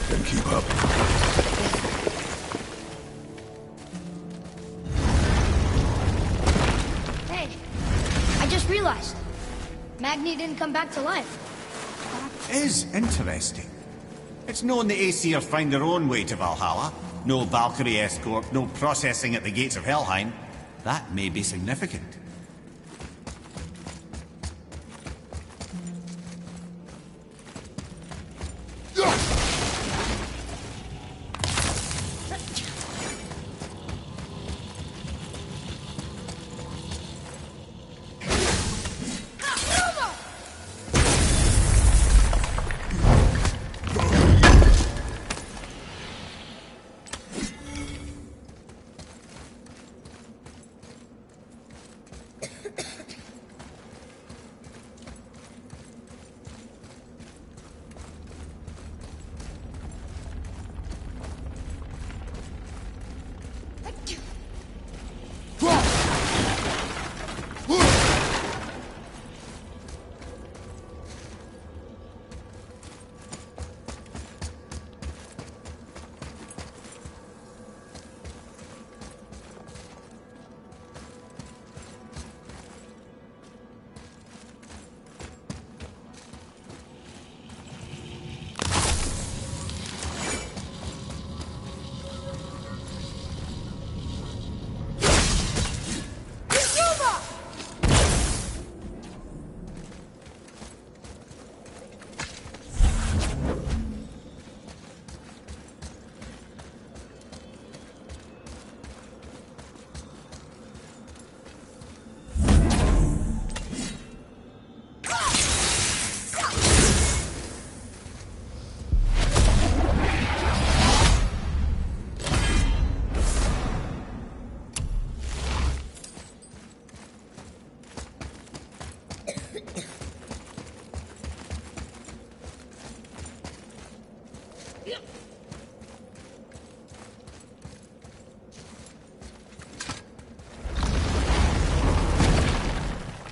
Then keep up. Hey, I just realized. Magni didn't come back to life. Is interesting. It's known the Aesir find their own way to Valhalla. No Valkyrie escort, no processing at the gates of Helheim. That may be significant.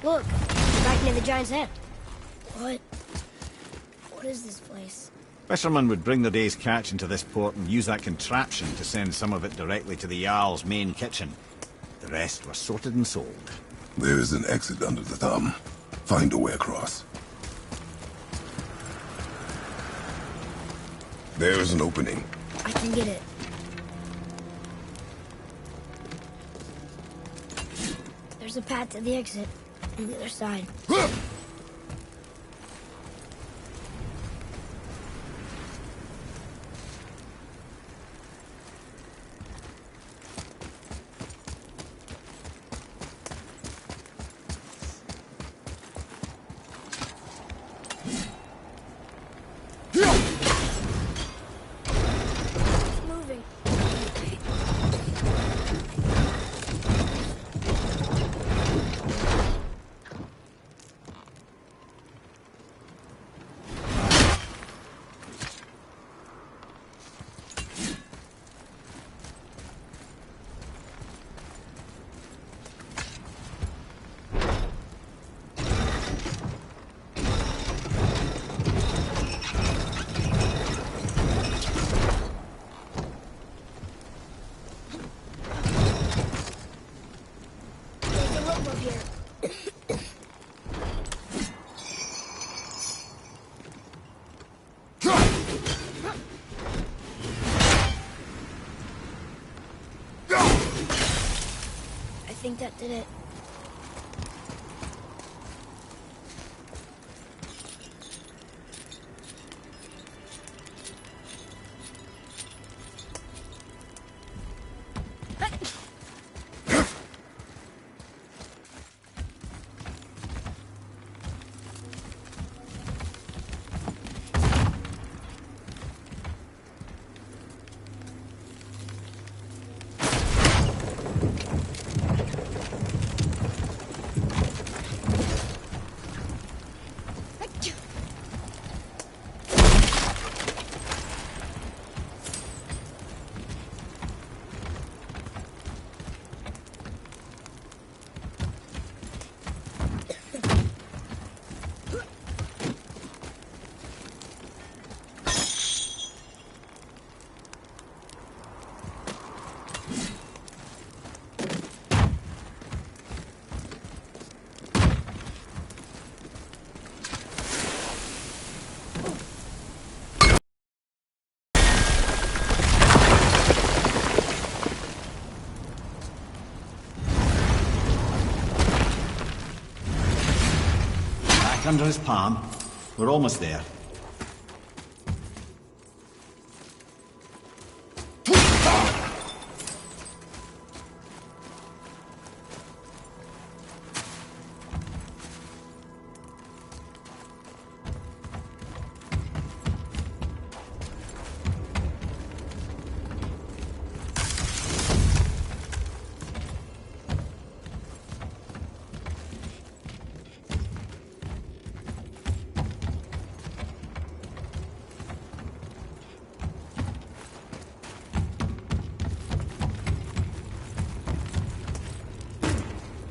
Look, back near the giant's head. What is this place? Fishermen would bring their day's catch into this port and use that contraption to send some of it directly to the Jarl's main kitchen. The rest was sorted and sold. There is an exit under the thumb. Find a way across. There is an opening. I can get it. There's a path to the exit on the other side. I think that did it. Under his palm. We're almost there.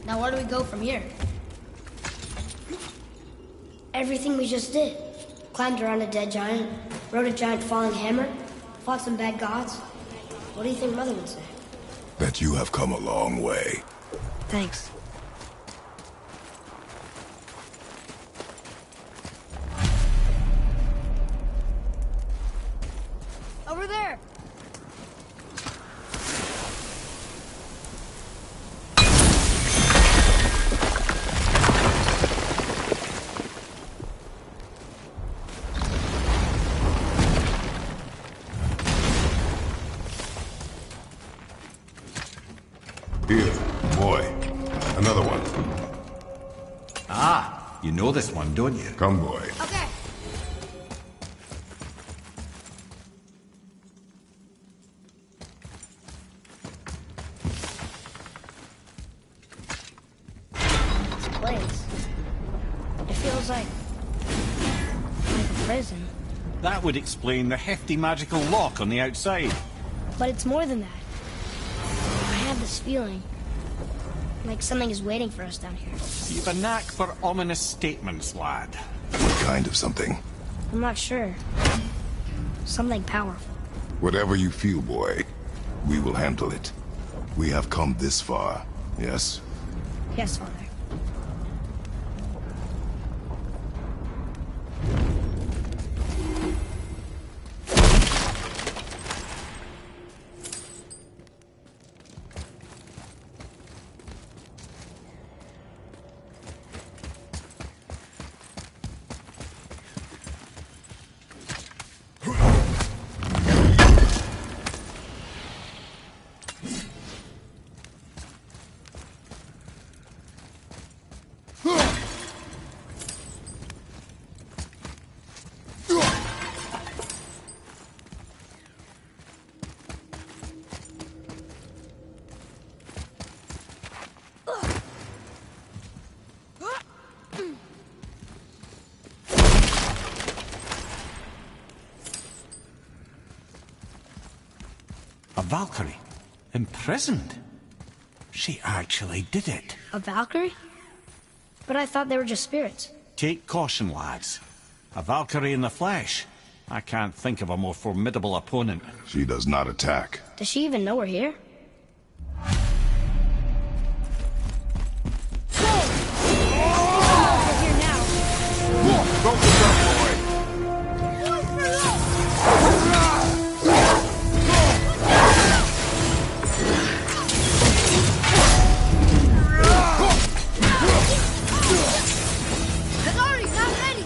Now where do we go from here? Everything we just did. Climbed around a dead giant, rode a giant falling hammer, fought some bad gods. What do you think Mother would say? That you have come a long way. Thanks. Over there! Here, boy. Another one. Ah, you know this one, don't you? Come, boy. Okay. This place. It feels like a prison. That would explain the hefty magical lock on the outside. But it's more than that. I have this feeling. Like something is waiting for us down here. You've a knack for ominous statements, lad. What kind of something? I'm not sure. Something powerful. Whatever you feel, boy, we will handle it. We have come this far, yes? Yes, Father. A Valkyrie? Imprisoned? She actually did it. A Valkyrie? But I thought they were just spirits. Take caution, lads. A Valkyrie in the flesh. I can't think of a more formidable opponent. She does not attack. Does she even know we're here? We're here now. Focus up, boy! Hagari's not ready!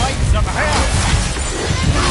Lights up ahead!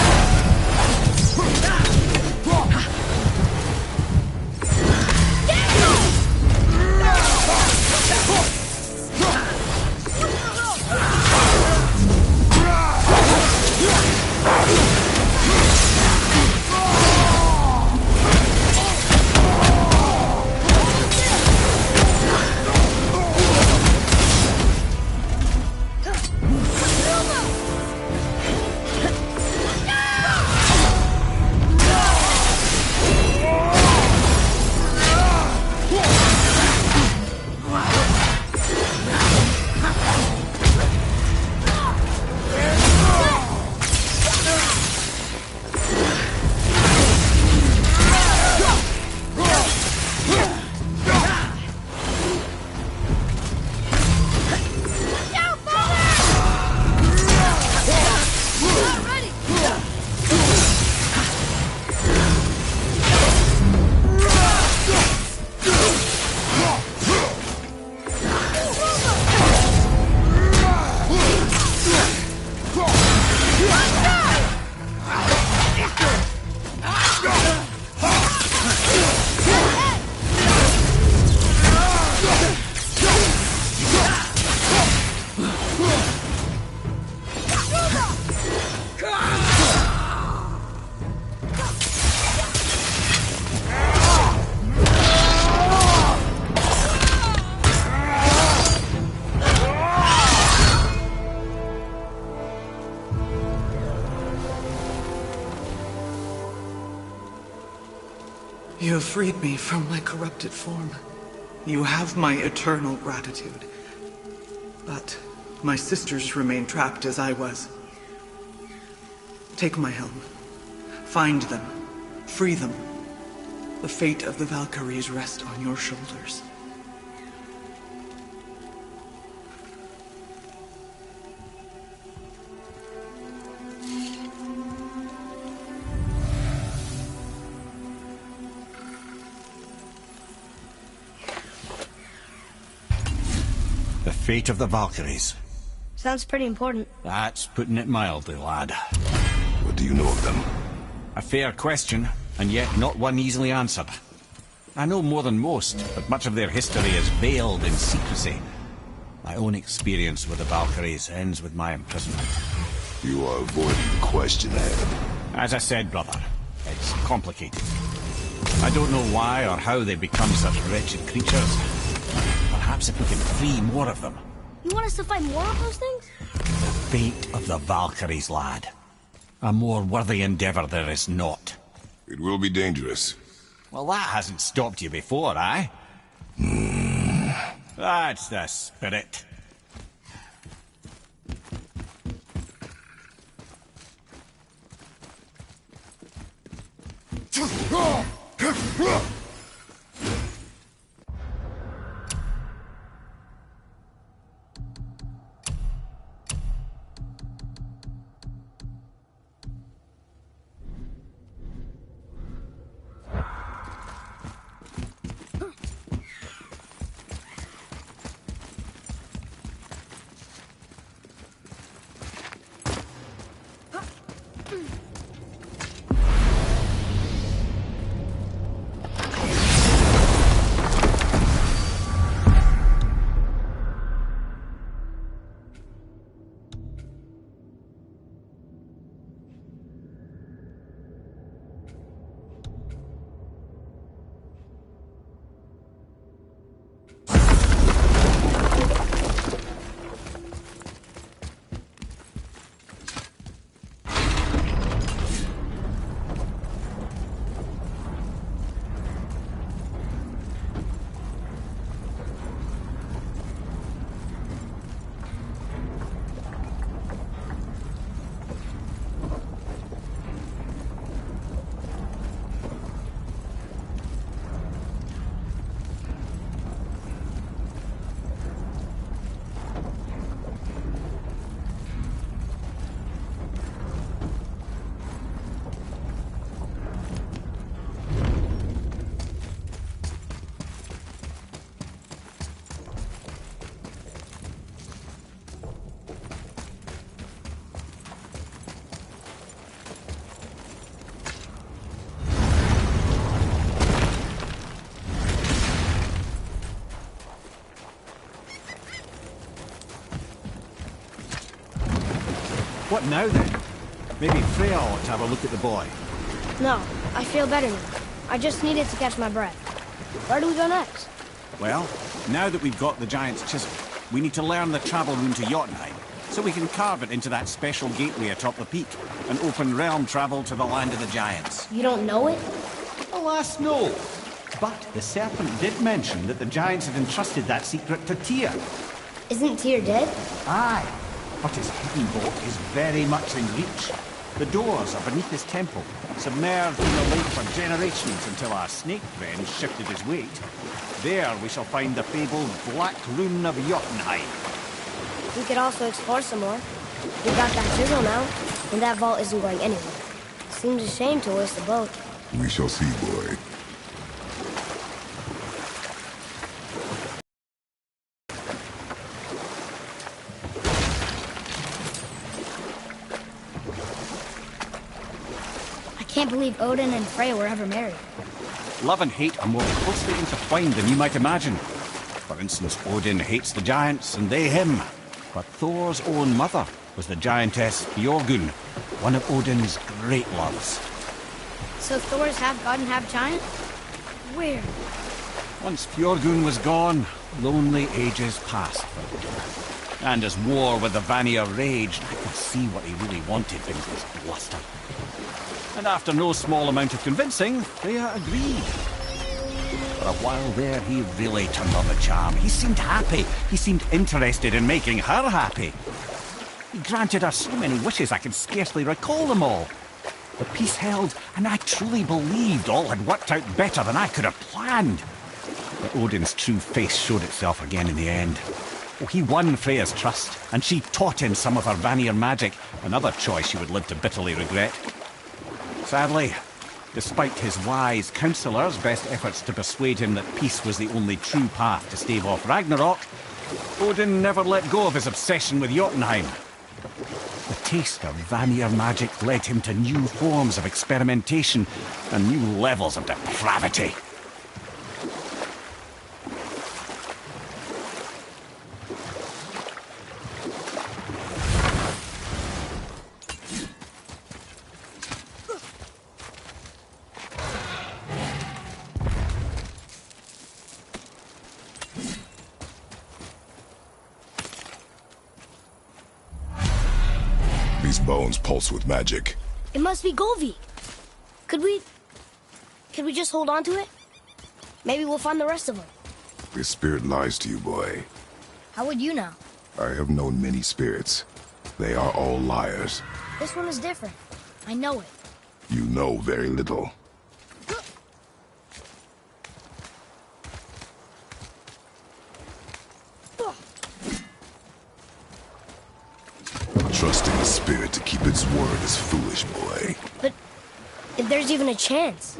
You have freed me from my corrupted form. You have my eternal gratitude. But my sisters remain trapped as I was. Take my helm. Find them. Free them. The fate of the Valkyries rests on your shoulders. The fate of the Valkyries. Sounds pretty important. That's putting it mildly, lad. What do you know of them? A fair question, and yet not one easily answered. I know more than most, but much of their history is veiled in secrecy. My own experience with the Valkyries ends with my imprisonment. You are avoiding the question ahead. As I said, brother, it's complicated. I don't know why or how they become such wretched creatures. Perhaps if we can free more of them. You want us to fight more of those things? The fate of the Valkyries, lad. A more worthy endeavor there is not. It will be dangerous. Well, that hasn't stopped you before, eh? That's the spirit. What now then? Maybe Freya ought to have a look at the boy. No, I feel better now. I just needed to catch my breath. Where do we go next? Well, now that we've got the Giant's Chisel, we need to learn the travel rune to Jotunheim, so we can carve it into that special gateway atop the peak, and open realm travel to the land of the Giants. You don't know it? Alas, no. But the Serpent did mention that the Giants had entrusted that secret to Tyr. Isn't Tyr dead? Aye, but his hidden vault is very much in reach. The doors are beneath his temple, submerged in the lake for generations until a snake friend shifted his weight. There we shall find the fabled Black Rune of Jotunheim. We could also explore some more. We got that chisel now, and that vault isn't going anywhere. Seems a shame to waste the boat. We shall see, boy. I can't believe Odin and Freya were ever married. Love and hate are more closely intertwined than you might imagine. For instance, Odin hates the giants and they him. But Thor's own mother was the giantess Björgun, one of Odin's great loves. So Thor's half god and half giant? Weird. Once Björgun was gone, lonely ages passed for Odin. And as war with the Vanir raged, I could see what he really wanted in his bluster. And after no small amount of convincing, Freya agreed. For a while there, he really turned on the charm. He seemed happy. He seemed interested in making her happy. He granted her so many wishes I can scarcely recall them all. The peace held, and I truly believed all had worked out better than I could have planned. But Odin's true face showed itself again in the end. Oh, he won Freya's trust, and she taught him some of her Vanir magic, another choice she would live to bitterly regret. Sadly, despite his wise counsellors' best efforts to persuade him that peace was the only true path to stave off Ragnarok, Odin never let go of his obsession with Jotunheim. The taste of Vanir magic led him to new forms of experimentation and new levels of depravity. These bones pulse with magic. It must be Golvi. Could we just hold on to it? Maybe we'll find the rest of them. This spirit lies to you, boy. How would you know? I have known many spirits. They are all liars. This one is different. I know it. You know very little. Trusting the spirit to keep its word is foolish, boy. But if there's even a chance,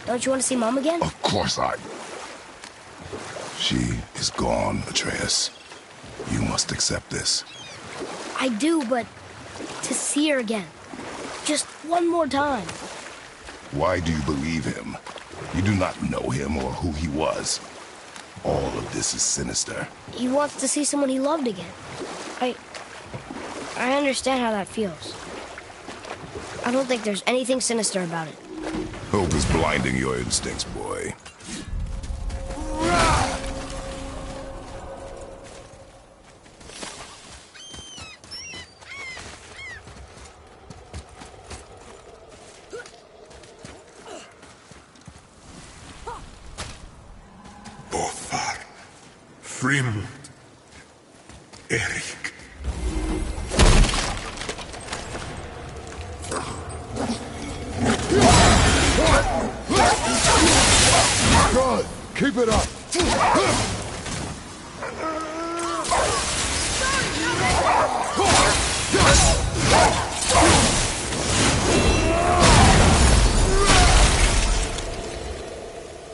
don't you want to see Mom again? Of course I... She is gone, Atreus. You must accept this. I do, but to see her again. Just one more time. Why do you believe him? You do not know him or who he was. All of this is sinister. He wants to see someone he loved again. I understand how that feels. I don't think there's anything sinister about it. Hope is blinding your instincts, boy. Bothar, Frimund, Erik. Good. Keep it up.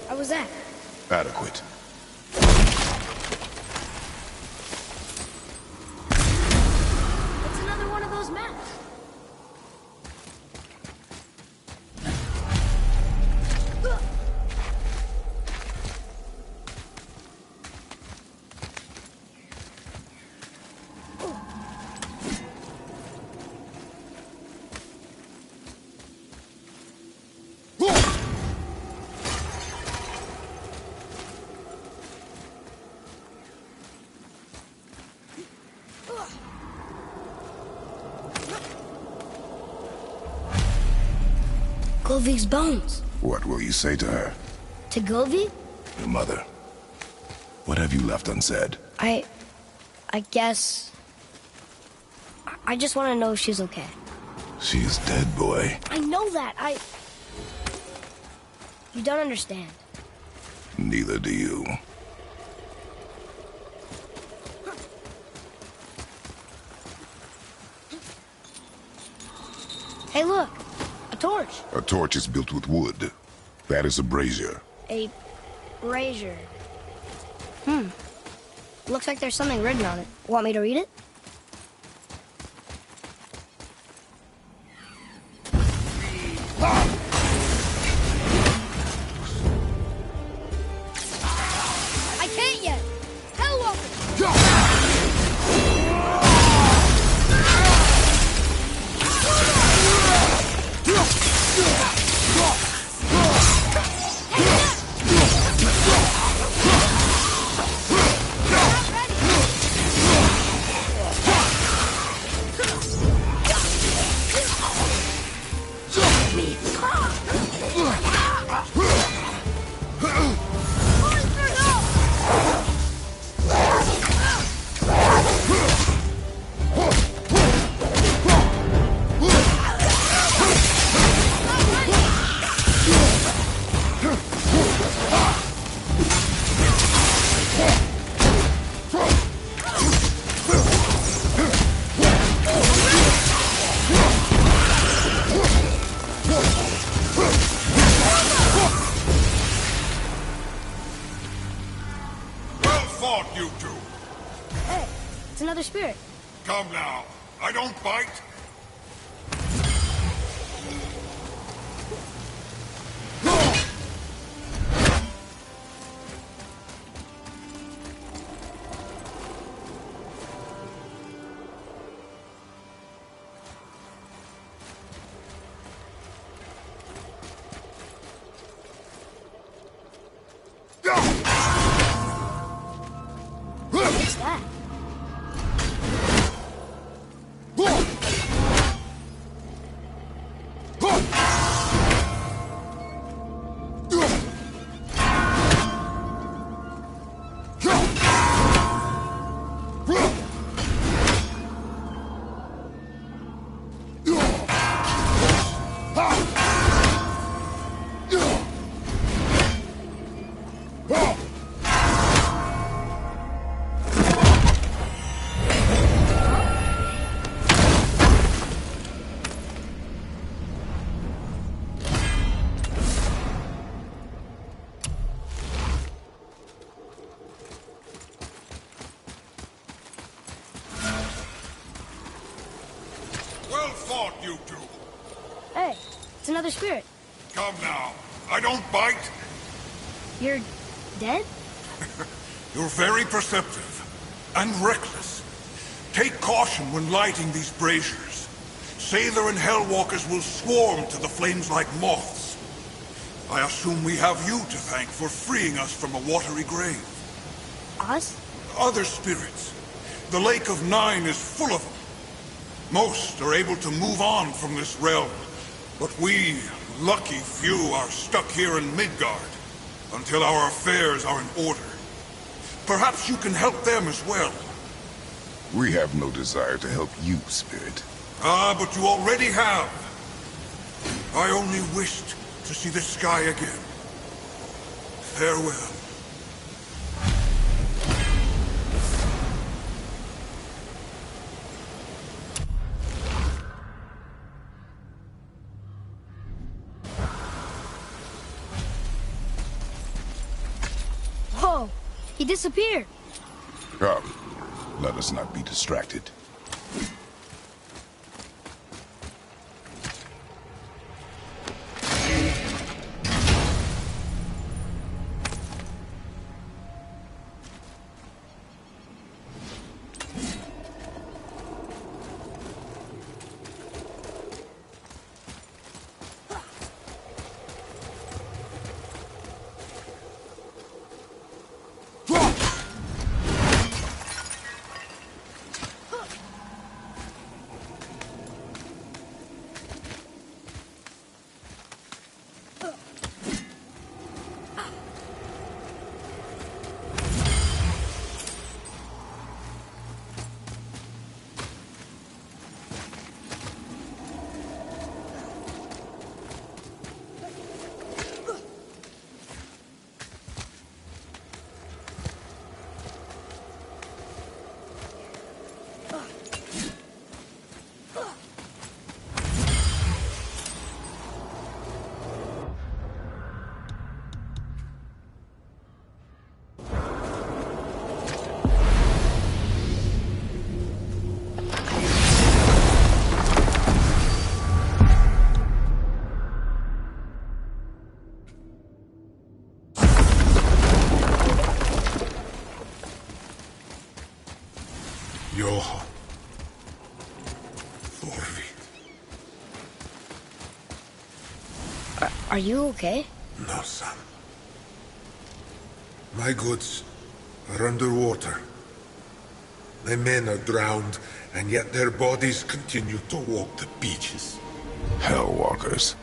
How was that? Adequate. It's another one of those maps. Golvik's bones. What will you say to her? To Golvik? Your mother. What have you left unsaid? I guess... I just want to know if she's okay. She is dead, boy. I know that. You don't understand. Neither do you. Hey, look. A torch. A torch is built with wood. That is a brazier. A brazier. Looks like there's something written on it. Want me to read it? I can't yet. Hell spirit. Come now. I don't bite. What's that? Well fought, you two. Hey, it's another spirit. Come now. I don't bite. You're dead? You're very perceptive and reckless. Take caution when lighting these braziers. Sailor and Hellwalkers will swarm to the flames like moths. I assume we have you to thank for freeing us from a watery grave. Us? Other spirits. The Lake of Nine is full of them. Most are able to move on from this realm, but we, lucky few, are stuck here in Midgard until our affairs are in order. Perhaps you can help them as well. We have no desire to help you, Spirit. Ah, but you already have. I only wished to see the sky again. Farewell. Whoa! He disappeared. Come, let us not be distracted. Johan. Thorvald. Are you okay? No, son. My goods are underwater. My men are drowned, and yet their bodies continue to walk the beaches. Hellwalkers.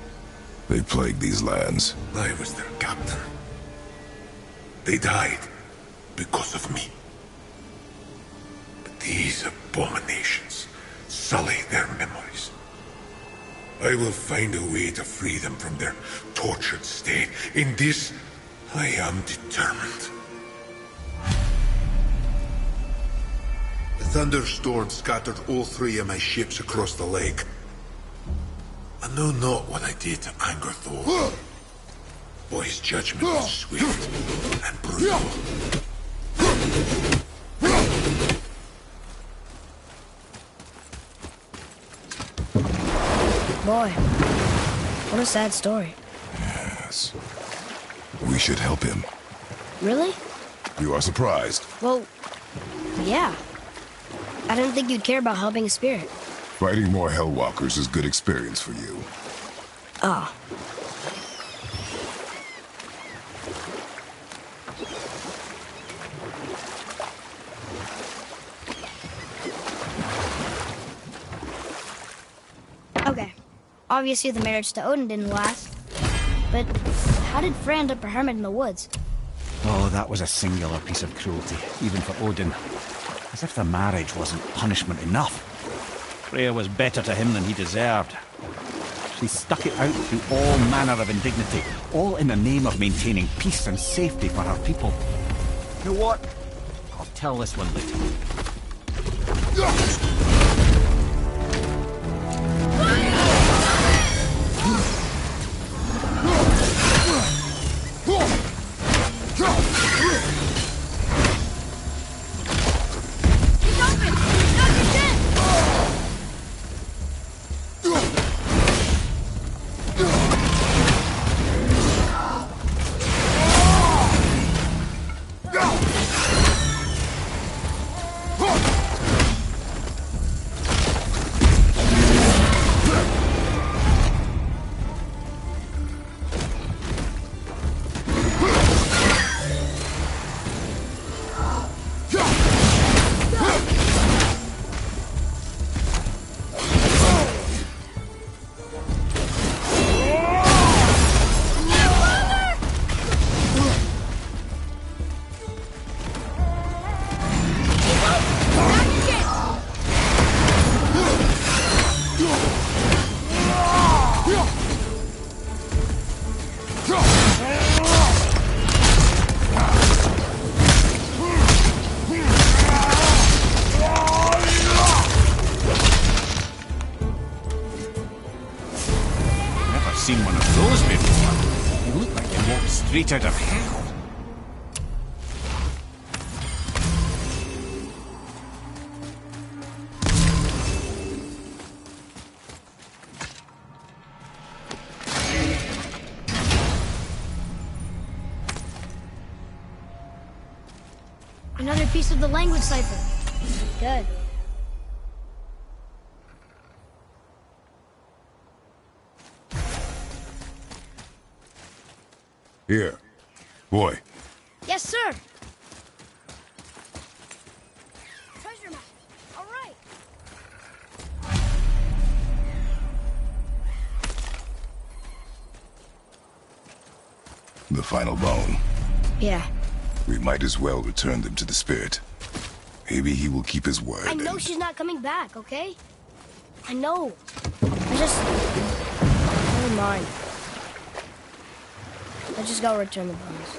They plague these lands. I was their captain. They died because of me. But these abominations sully their memories. I will find a way to free them from their tortured state. In this, I am determined. The thunderstorm scattered all 3 of my ships across the lake. I know not what I did to anger Thor. For his judgment was swift and brutal. Boy, what a sad story. Yes. We should help him. Really? You are surprised. Well, yeah. I didn't think you'd care about helping a spirit. Fighting more Hellwalkers is good experience for you. Ah. Okay. Obviously the marriage to Odin didn't last. But how did Frey end up a hermit in the woods? Oh, that was a singular piece of cruelty, even for Odin. As if the marriage wasn't punishment enough. Freya was better to him than he deserved. She stuck it out through all manner of indignity, all in the name of maintaining peace and safety for her people. You know what? I'll tell this one later. Seen one of those before. You look like you walked straight out of hell. Another piece of the language cipher. Good. Here. Boy. Yes, sir. Treasure map. All right. The final bone. Yeah. We might as well return them to the spirit. Maybe he will keep his word. I know she's not coming back, okay? I know. Never mind. Let's just go return the bones.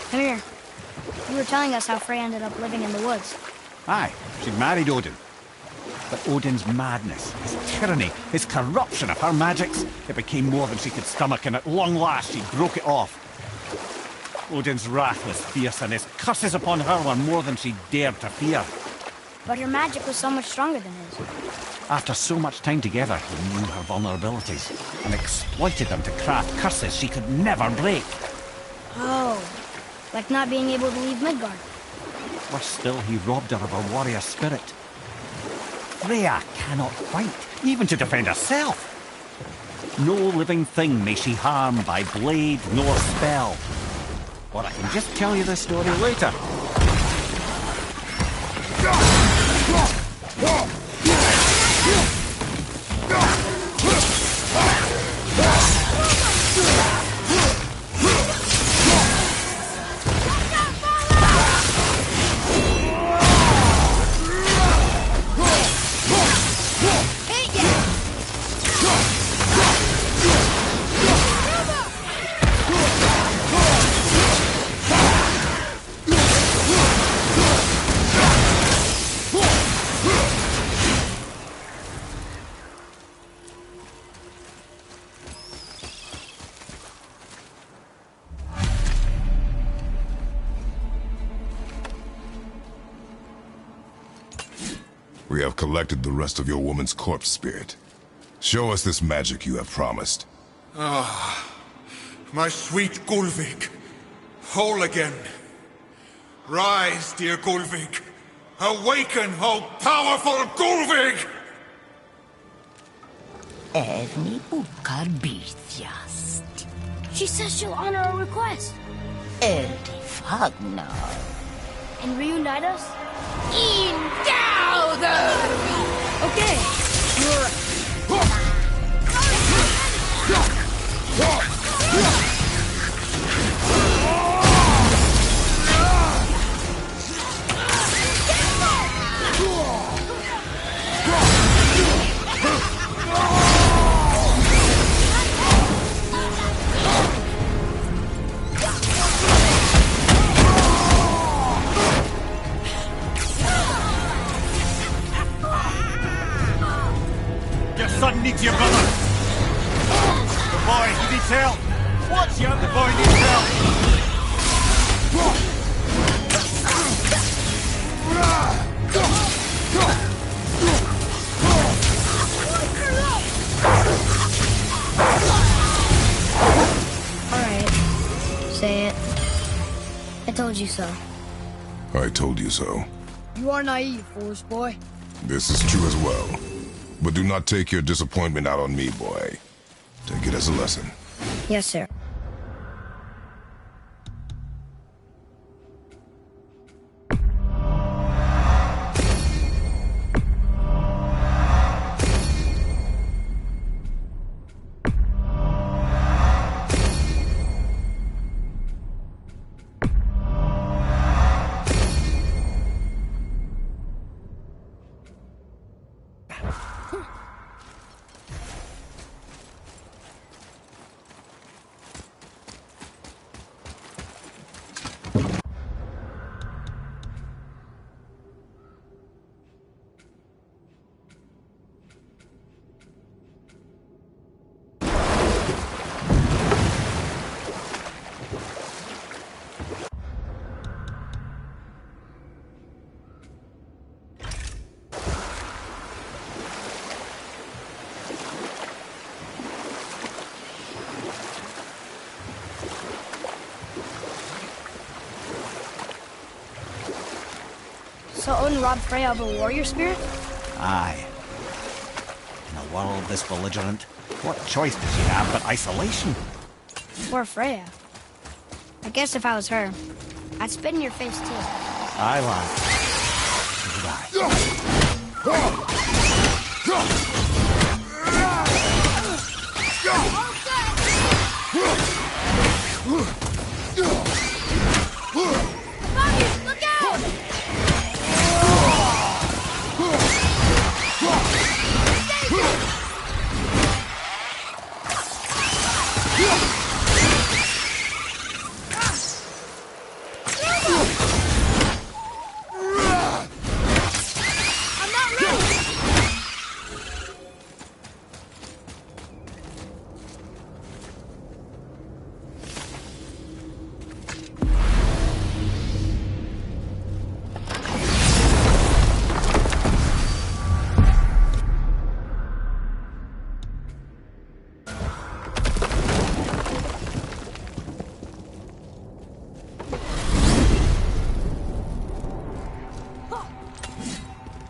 Come here. You were telling us how Frey ended up living in the woods. Aye, she'd married Odin. But Odin's madness, his tyranny, his corruption of her magics, it became more than she could stomach, and at long last she broke it off. Odin's wrath was fierce, and his curses upon her were more than she dared to fear. But her magic was so much stronger than his. After so much time together, he knew her vulnerabilities, and exploited them to craft curses she could never break. Oh, like not being able to leave Midgard. Worse still, he robbed her of her warrior spirit. Freya cannot fight, even to defend herself. No living thing may she harm by blade nor spell. Or I can just tell you this story later. We have collected the rest of your woman's corpse spirit. Show us this magic you have promised. Ah, my sweet Gullveig. Whole again. Rise, dear Gullveig. Awaken, oh powerful Gullveig! Evni bukar bitjast. She says she'll honor our request. Eldi fagnar. And reunite us? Okay. Your son needs your brother. The boy, he needs help. Watch out, the boy needs help. Alright. Say it. I told you so. I told you so. You are naive, Forest Boy. This is true as well. But do not take your disappointment out on me, boy. Take it as a lesson. Yes, sir. So Odin robbed Freya of a warrior spirit? Aye. In a world this belligerent, what choice does she have but isolation? Poor Freya. I guess if I was her, I'd spit in your face too. Aye, lad. So would Look out!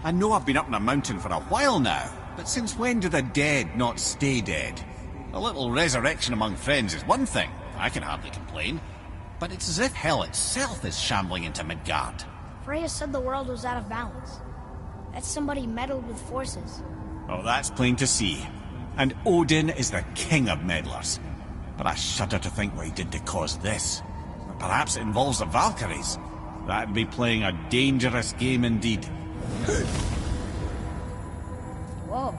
I know I've been up in a mountain for a while now, but since when do the dead not stay dead? A little resurrection among friends is one thing, I can hardly complain. But it's as if hell itself is shambling into Midgard. Freya said the world was out of balance. That somebody meddled with forces. Oh, that's plain to see. And Odin is the king of meddlers. But I shudder to think what he did to cause this. Or perhaps it involves the Valkyries. That'd be playing a dangerous game indeed. Whoa.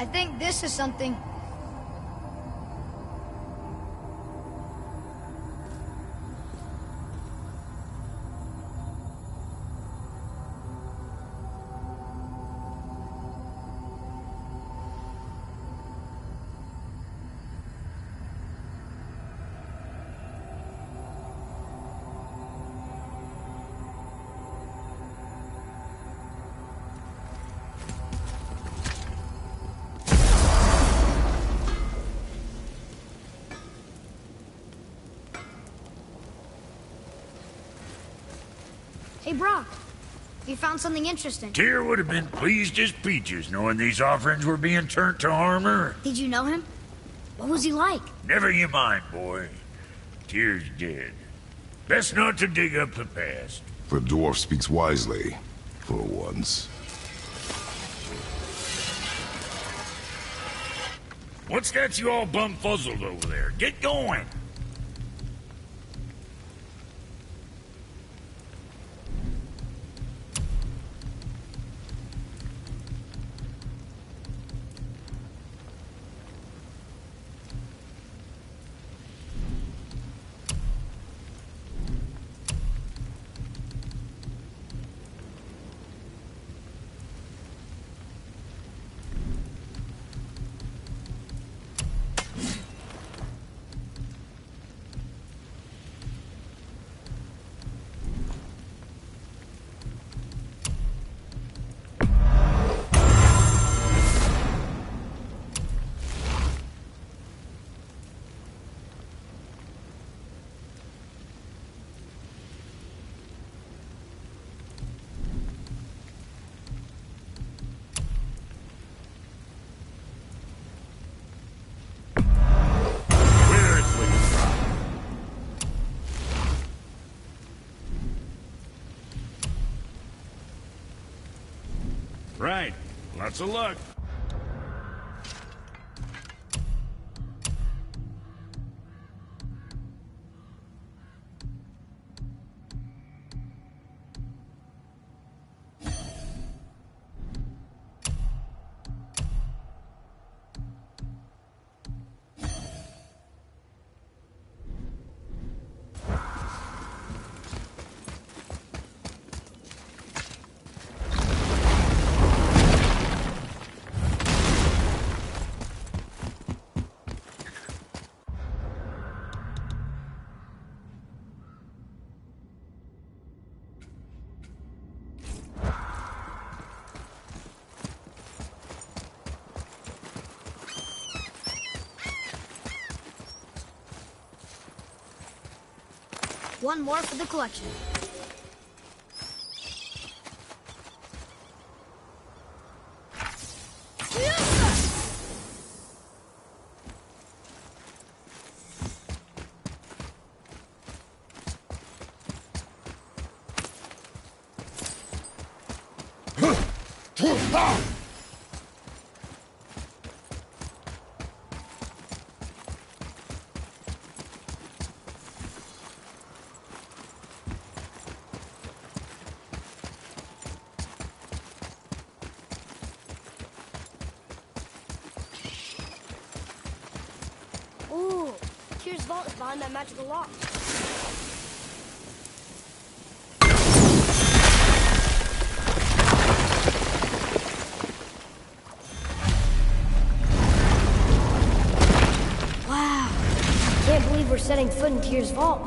I think this is something. Hey, Brock. You found something interesting. Tyr would have been pleased as peaches knowing these offerings were being turned to armor. Did you know him? What was he like? Never you mind, boy. Tyr's dead. Best not to dig up the past. The dwarf speaks wisely, for once. What's got you all bumfuzzled over there? Get going! Right. Lots of luck. One more for the collection. Ooh, Tyr's vault is behind that magical lock. Wow, can't believe we're setting foot in Tyr's vault.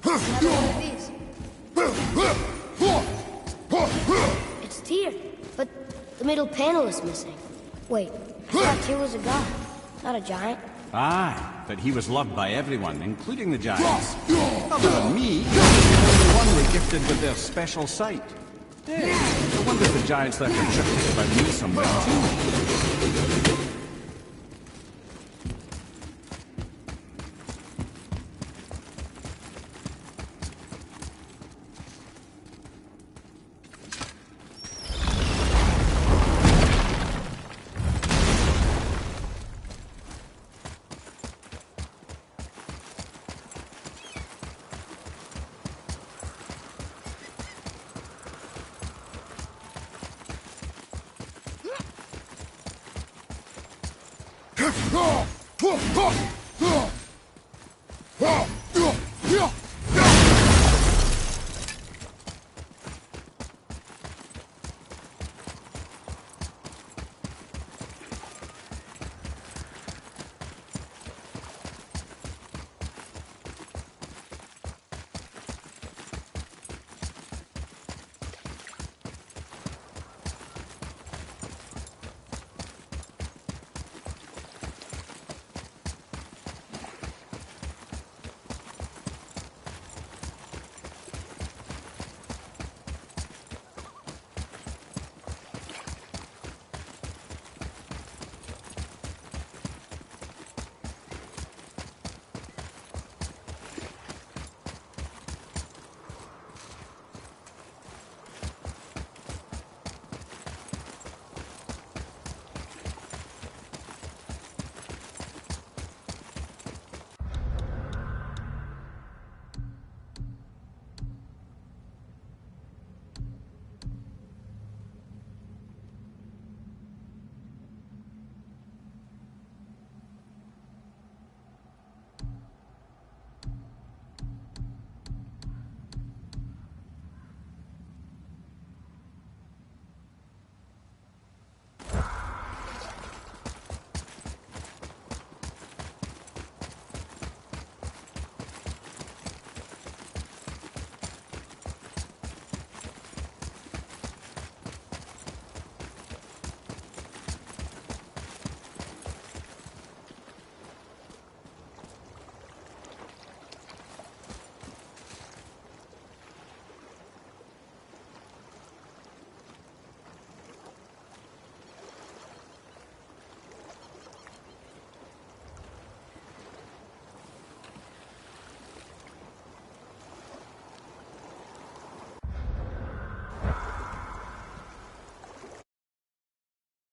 Another one of these. It's Tyr, but the middle panel is missing. Wait. I thought Tyr was a god, not a giant. Aye, but he was loved by everyone, including the giants. Other than me, he was the only one we gifted with their special sight. Hey, I wonder if the giants left a triptych about me somewhere too.